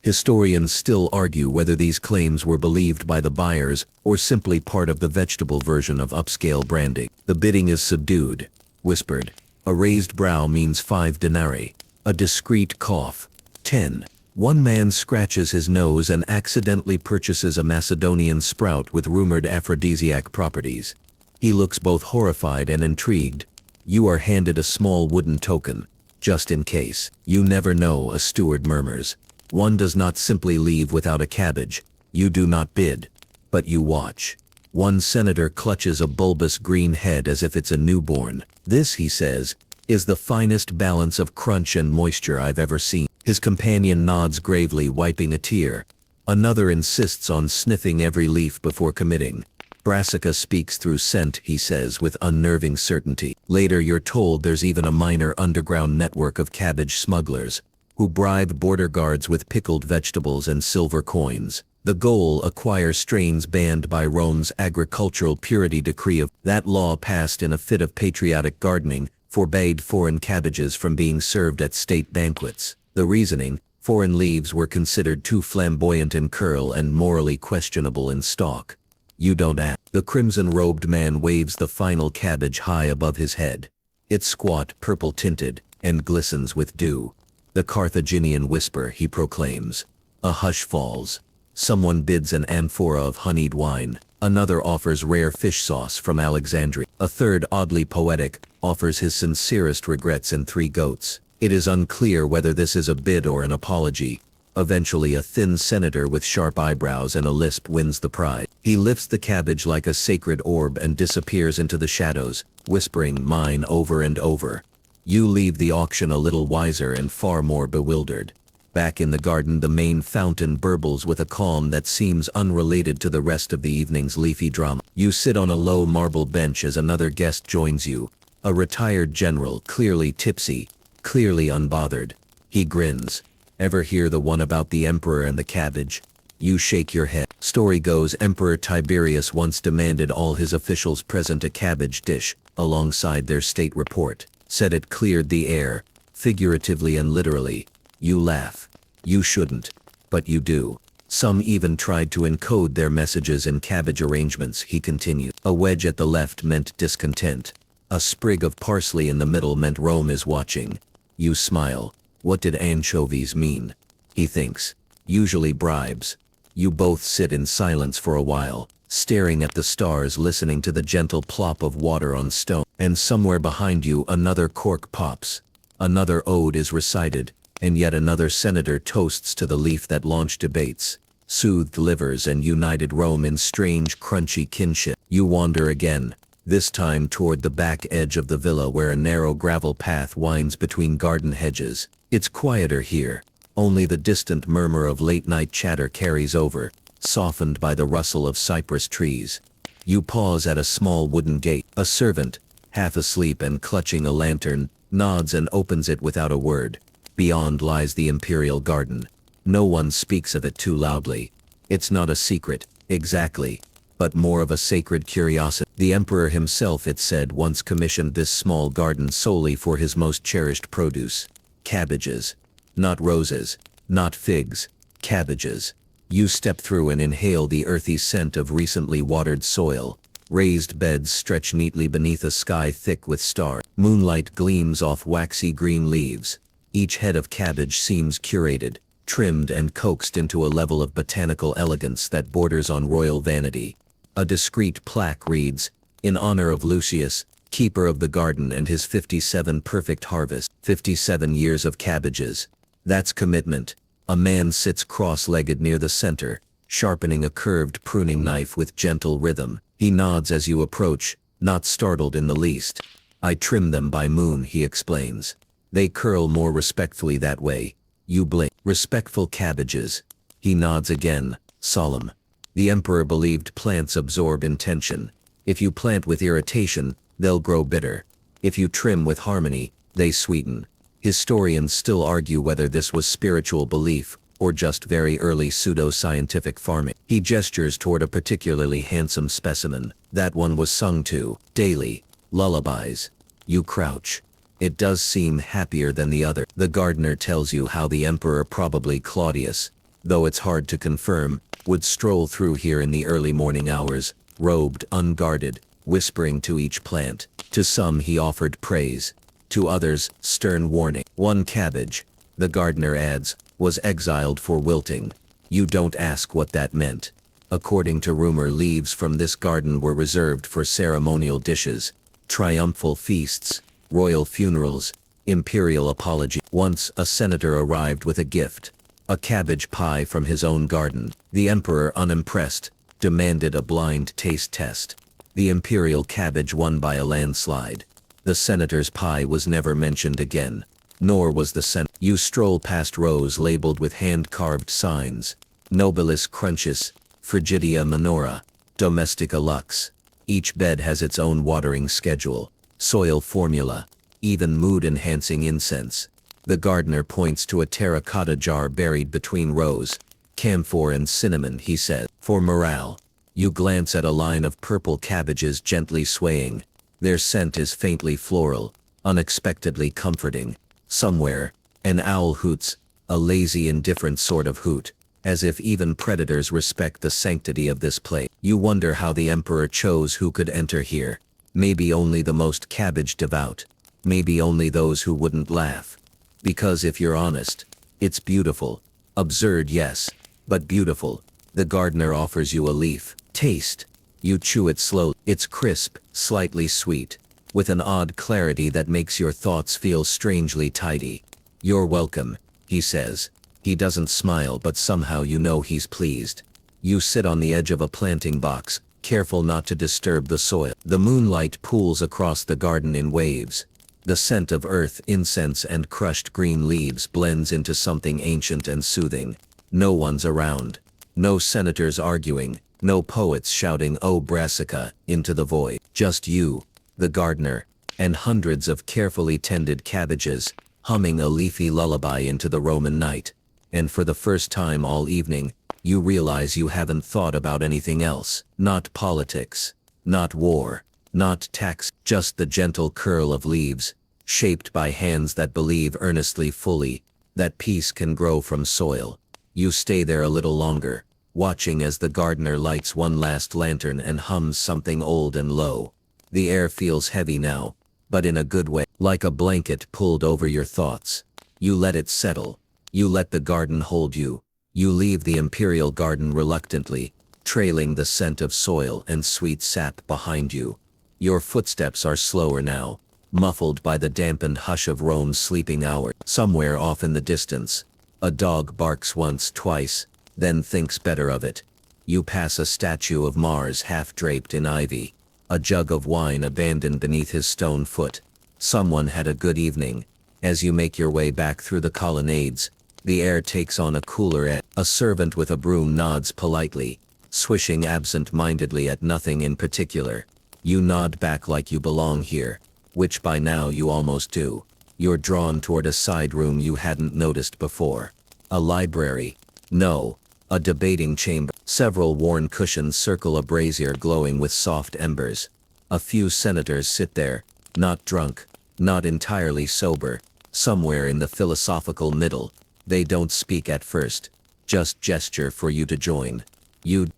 Historians still argue whether these claims were believed by the buyers or simply part of the vegetable version of upscale branding. The bidding is subdued, whispered. A raised brow means 5 denarii. A discreet cough, 10. One man scratches his nose and accidentally purchases a Macedonian sprout with rumored aphrodisiac properties. He looks both horrified and intrigued. You are handed a small wooden token, just in case. You never know, a steward murmurs. One does not simply leave without a cabbage. You do not bid, but you watch. One senator clutches a bulbous green head as if it's a newborn. This, he says, is the finest balance of crunch and moisture I've ever seen. His companion nods gravely, wiping a tear. Another insists on sniffing every leaf before committing. Brassica speaks through scent, he says with unnerving certainty. Later you're told there's even a minor underground network of cabbage smugglers, who bribe border guards with pickled vegetables and silver coins. The goal: acquire strains banned by Rome's agricultural purity decree. Of that law, passed in a fit of patriotic gardening, forbade foreign cabbages from being served at state banquets. The reasoning: foreign leaves were considered too flamboyant in curl and morally questionable in stalk. You don't ask. The crimson-robed man waves the final cabbage high above his head. It's squat, purple-tinted, and glistens with dew. The Carthaginian whisper, he proclaims. A hush falls. Someone bids an amphora of honeyed wine. Another offers rare fish sauce from Alexandria. A third, oddly poetic, offers his sincerest regrets in 3 goats. It is unclear whether this is a bid or an apology. Eventually a thin senator with sharp eyebrows and a lisp wins the prize. He lifts the cabbage like a sacred orb and disappears into the shadows, whispering "mine" over and over. You leave the auction a little wiser and far more bewildered. Back in the garden, the main fountain burbles with a calm that seems unrelated to the rest of the evening's leafy drama. You sit on a low marble bench as another guest joins you. A retired general, clearly tipsy, clearly unbothered. He grins. Ever hear the one about the emperor and the cabbage? You shake your head. Story goes, Emperor Tiberius once demanded all his officials present a cabbage dish, alongside their state report. Said it cleared the air, figuratively and literally. You laugh. You shouldn't, but you do. Some even tried to encode their messages in cabbage arrangements, he continued. A wedge at the left meant discontent. A sprig of parsley in the middle meant Rome is watching. You smile. What did anchovies mean? He thinks. Usually bribes. You both sit in silence for a while, staring at the stars, listening to the gentle plop of water on stone. And somewhere behind you another cork pops. Another ode is recited, and yet another senator toasts to the leaf that launched debates, soothed livers and united Rome in strange, crunchy kinship. You wander again, this time toward the back edge of the villa where a narrow gravel path winds between garden hedges. It's quieter here. Only the distant murmur of late-night chatter carries over, softened by the rustle of cypress trees. You pause at a small wooden gate. A servant, half asleep and clutching a lantern, nods and opens it without a word. Beyond lies the imperial garden. No one speaks of it too loudly. It's not a secret, exactly, but more of a sacred curiosity. The emperor himself, it said, once commissioned this small garden solely for his most cherished produce. Cabbages. Not roses, not figs, cabbages. You step through and inhale the earthy scent of recently watered soil. Raised beds stretch neatly beneath a sky thick with stars. Moonlight gleams off waxy green leaves. Each head of cabbage seems curated, trimmed and coaxed into a level of botanical elegance that borders on royal vanity. A discreet plaque reads, "In honor of Lucius, keeper of the garden and his 57 perfect harvest." 57 years of cabbages. That's commitment. A man sits cross-legged near the center, sharpening a curved pruning knife with gentle rhythm. He nods as you approach, not startled in the least. I trim them by moon, he explains. They curl more respectfully that way. You blink. Respectful cabbages. He nods again, solemn. The emperor believed plants absorb intention. If you plant with irritation, they'll grow bitter. If you trim with harmony, they sweeten. Historians still argue whether this was spiritual belief, or just very early pseudo-scientific farming. He gestures toward a particularly handsome specimen. That one was sung to, daily, lullabies. You crouch. It does seem happier than the other. The gardener tells you how the emperor, probably Claudius, though it's hard to confirm, would stroll through here in the early morning hours, robed, unguarded, whispering to each plant. To some he offered praise. To others, stern warning. One cabbage, the gardener adds, was exiled for wilting. You don't ask what that meant. According to rumor, leaves from this garden were reserved for ceremonial dishes, triumphal feasts, royal funerals, imperial apology. Once a senator arrived with a gift, a cabbage pie from his own garden. The emperor, unimpressed, demanded a blind taste test. The imperial cabbage won by a landslide. The senator's pie was never mentioned again, nor was the senate. You stroll past rows labeled with hand-carved signs. Nobilis crunchis, Frigidia minora, Domestica lux. Each bed has its own watering schedule, soil formula, even mood-enhancing incense. The gardener points to a terracotta jar buried between rows. Camphor and cinnamon, he says, for morale. You glance at a line of purple cabbages gently swaying. Their scent is faintly floral, unexpectedly comforting. Somewhere, an owl hoots, a lazy, indifferent sort of hoot, as if even predators respect the sanctity of this place. You wonder how the emperor chose who could enter here. Maybe only the most cabbage devout. Maybe only those who wouldn't laugh. Because if you're honest, it's beautiful. Absurd, yes, but beautiful. The gardener offers you a leaf. Taste. You chew it slowly. It's crisp, slightly sweet, with an odd clarity that makes your thoughts feel strangely tidy. You're welcome, he says. He doesn't smile, but somehow you know he's pleased. You sit on the edge of a planting box, careful not to disturb the soil. The moonlight pools across the garden in waves. The scent of earth, incense, and crushed green leaves blends into something ancient and soothing. No one's around. No senators arguing. No poets shouting "O Brassica" into the void. Just you, the gardener, and hundreds of carefully tended cabbages, humming a leafy lullaby into the Roman night. And for the first time all evening, you realize you haven't thought about anything else. Not politics, not war, not tax, just the gentle curl of leaves, shaped by hands that believe earnestly fully that peace can grow from soil. You stay there a little longer, watching as the gardener lights one last lantern and hums something old and low. The air feels heavy now, but in a good way, like a blanket pulled over your thoughts. You let it settle. You let the garden hold you. You leave the imperial garden reluctantly, trailing the scent of soil and sweet sap behind you. Your footsteps are slower now, muffled by the dampened hush of Rome's sleeping hour. Somewhere off in the distance, a dog barks once, twice, then thinks better of it. You pass a statue of Mars half draped in ivy, a jug of wine abandoned beneath his stone foot. Someone had a good evening. As you make your way back through the colonnades, the air takes on a cooler edge. A servant with a broom nods politely, swishing absent-mindedly at nothing in particular. You nod back like you belong here, which by now you almost do. You're drawn toward a side room you hadn't noticed before. A library. No. A debating chamber. Several worn cushions circle a brazier glowing with soft embers. A few senators sit there, not drunk, not entirely sober, somewhere in the philosophical middle. They don't speak at first, just gesture for you to join.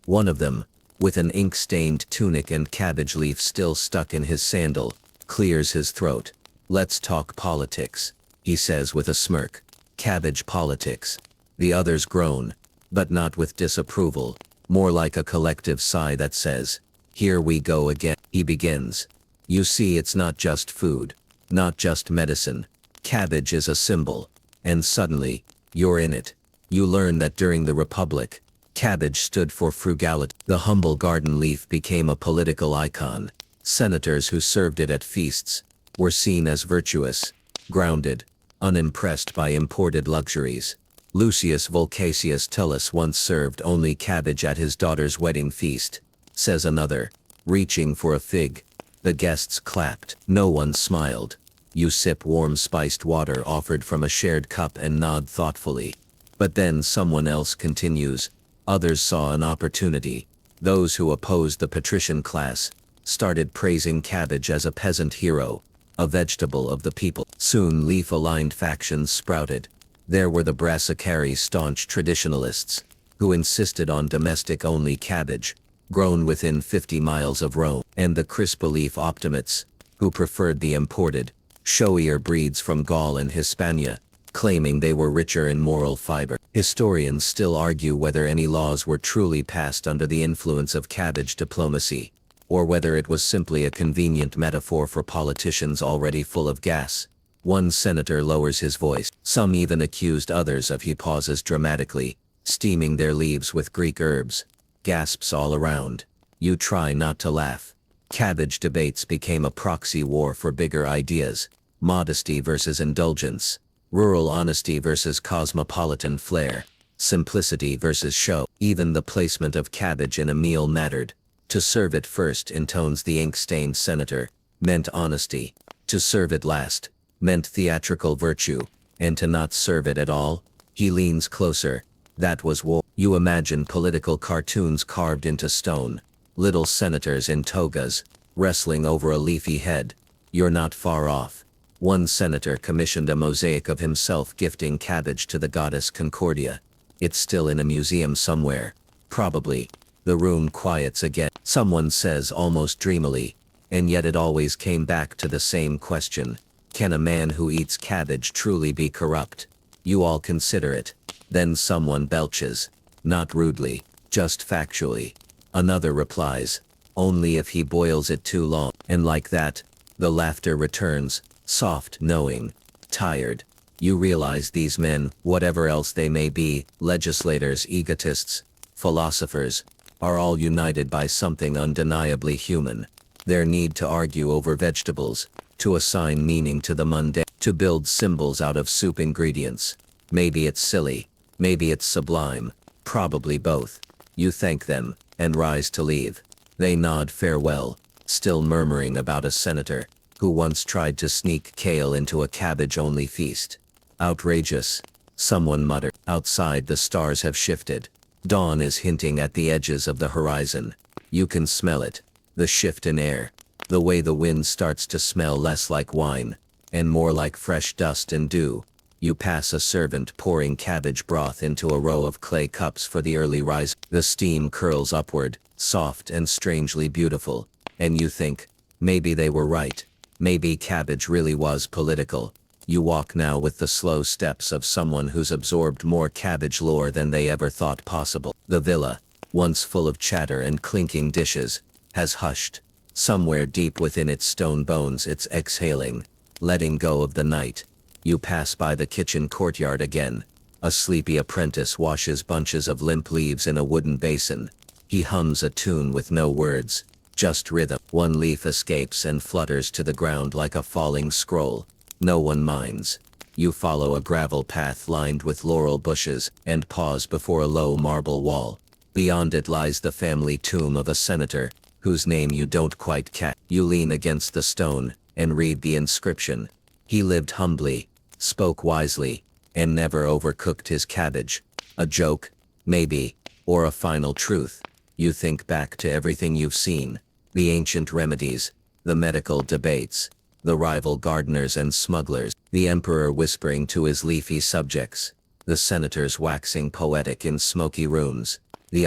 One of them, with an ink-stained tunic and cabbage leaf still stuck in his sandal, clears his throat. "Let's talk politics," he says with a smirk. "Cabbage politics." The others groan, but not with disapproval, more like a collective sigh that says, "Here we go again." He begins. You see, it's not just food, not just medicine. Cabbage is a symbol, and suddenly, you're in it. You learn that during the Republic, Cabbage stood for frugality. The humble garden leaf became a political icon. Senators who served it at feasts were seen as virtuous, grounded, unimpressed by imported luxuries. Lucius Volcasius Tullus once served only cabbage at his daughter's wedding feast, says another, reaching for a fig. The guests clapped. No one smiled. You sip warm spiced water offered from a shared cup and nod thoughtfully. But then someone else continues. Others saw an opportunity. Those who opposed the patrician class started praising cabbage as a peasant hero, a vegetable of the people. Soon leaf-aligned factions sprouted. There were the brassicari staunch traditionalists, who insisted on domestic-only cabbage, grown within 50 miles of Rome, and the crisp-leaf optimates, who preferred the imported, showier breeds from Gaul and Hispania, claiming they were richer in moral fiber. Historians still argue whether any laws were truly passed under the influence of cabbage diplomacy, or whether it was simply a convenient metaphor for politicians already full of gas. One senator lowers his voice. Some even accused others of. He pauses dramatically, steaming their leaves with Greek herbs. Gasps all around. You try not to laugh. Cabbage debates became a proxy war for bigger ideas. Modesty versus indulgence. Rural honesty versus cosmopolitan flair. Simplicity versus show. Even the placement of cabbage in a meal mattered. To serve it first, intones the ink-stained senator, meant honesty. To serve it last meant theatrical virtue. And to not serve it at all? He leans closer. That was war. You imagine political cartoons carved into stone. Little senators in togas, wrestling over a leafy head. You're not far off. One senator commissioned a mosaic of himself gifting cabbage to the goddess Concordia. It's still in a museum somewhere. Probably. The room quiets again. Someone says almost dreamily, and yet it always came back to the same question. Can a man who eats cabbage truly be corrupt? You all consider it. Then someone belches. Not rudely, just factually. Another replies, only if he boils it too long. And like that, the laughter returns, soft, knowing, tired. You realize these men, whatever else they may be, legislators, egotists, philosophers, are all united by something undeniably human. Their need to argue over vegetables, to assign meaning to the mundane, to build symbols out of soup ingredients. Maybe it's silly, maybe it's sublime, probably both. You thank them, and rise to leave. They nod farewell, still murmuring about a senator, who once tried to sneak kale into a cabbage-only feast. Outrageous, someone muttered. Outside the stars have shifted. Dawn is hinting at the edges of the horizon. You can smell it. The shift in air. The way the wind starts to smell less like wine, and more like fresh dust and dew. You pass a servant pouring cabbage broth into a row of clay cups for the early rise. The steam curls upward, soft and strangely beautiful. And you think, maybe they were right. Maybe cabbage really was political. You walk now with the slow steps of someone who's absorbed more cabbage lore than they ever thought possible. The villa, once full of chatter and clinking dishes, has hushed. Somewhere deep within its stone bones it's exhaling, letting go of the night. You pass by the kitchen courtyard again. A sleepy apprentice washes bunches of limp leaves in a wooden basin. He hums a tune with no words, just rhythm. One leaf escapes and flutters to the ground like a falling scroll. No one minds. You follow a gravel path lined with laurel bushes and pause before a low marble wall. Beyond it lies the family tomb of a senator, whose name you don't quite catch. You lean against the stone and read the inscription. He lived humbly, spoke wisely, and never overcooked his cabbage. A joke, maybe, or a final truth. You think back to everything you've seen. The ancient remedies, the medical debates, the rival gardeners and smugglers, the emperor whispering to his leafy subjects, the senators waxing poetic in smoky rooms, the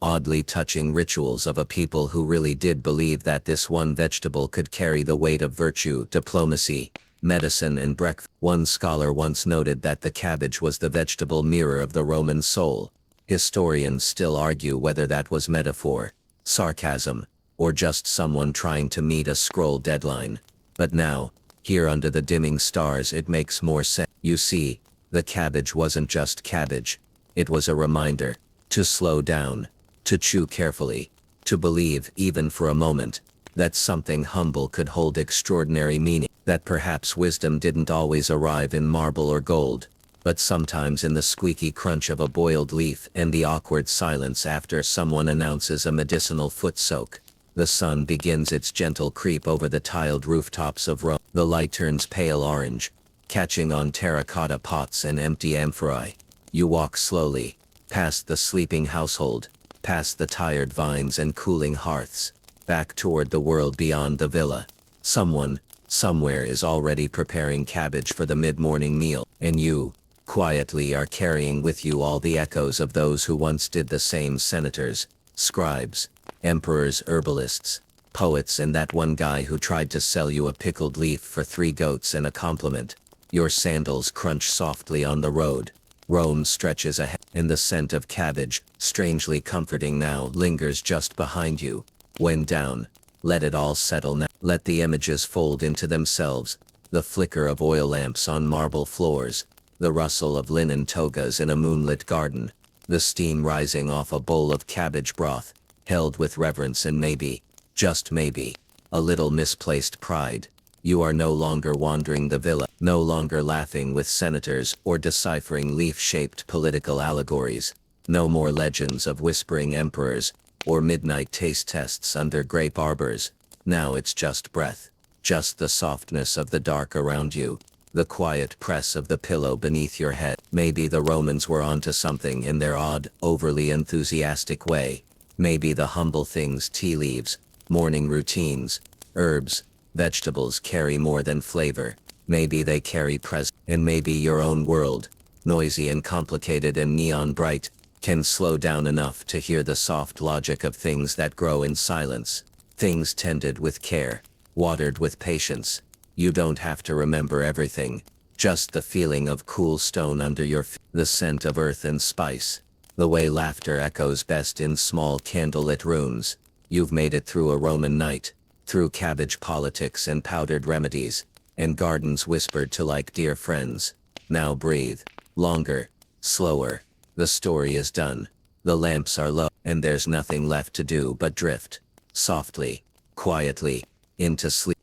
oddly touching rituals of a people who really did believe that this one vegetable could carry the weight of virtue, diplomacy, medicine and breakfast. One scholar once noted that the cabbage was the vegetable mirror of the Roman soul. Historians still argue whether that was metaphor, sarcasm, or just someone trying to meet a scroll deadline. But now, here under the dimming stars, it makes more sense. You see, the cabbage wasn't just cabbage. It was a reminder. To slow down, to chew carefully, to believe, even for a moment, that something humble could hold extraordinary meaning, that perhaps wisdom didn't always arrive in marble or gold, but sometimes in the squeaky crunch of a boiled leaf and the awkward silence after someone announces a medicinal foot soak. The sun begins its gentle creep over the tiled rooftops of Rome. The light turns pale orange, catching on terracotta pots and empty amphorae. You walk slowly, past the sleeping household, past the tired vines and cooling hearths, back toward the world beyond the villa. Someone, somewhere is already preparing cabbage for the mid-morning meal, and you, quietly, are carrying with you all the echoes of those who once did the same: senators, scribes, emperors, herbalists, poets, and that one guy who tried to sell you a pickled leaf for 3 goats and a compliment. Your sandals crunch softly on the road. Rome stretches ahead, and the scent of cabbage, strangely comforting now, lingers just behind you. Wind down. Let it all settle now. Let the images fold into themselves. The flicker of oil lamps on marble floors. The rustle of linen togas in a moonlit garden. The steam rising off a bowl of cabbage broth, held with reverence and maybe, just maybe, a little misplaced pride. You are no longer wandering the villa, no longer laughing with senators or deciphering leaf-shaped political allegories. No more legends of whispering emperors or midnight taste tests under grape arbors. Now it's just breath, just the softness of the dark around you, the quiet press of the pillow beneath your head. Maybe the Romans were onto something in their odd, overly enthusiastic way. Maybe the humble things, tea leaves, morning routines, herbs, vegetables, carry more than flavor. Maybe they carry presence. And maybe your own world, noisy and complicated and neon bright, can slow down enough to hear the soft logic of things that grow in silence. Things tended with care, watered with patience. You don't have to remember everything, just the feeling of cool stone under your feet, the scent of earth and spice, the way laughter echoes best in small candlelit rooms. You've made it through a Roman night, through cabbage politics and powdered remedies, and gardens whispered to like dear friends. Now breathe, longer, slower. The story is done. The lamps are low, and there's nothing left to do but drift, softly, quietly, into sleep.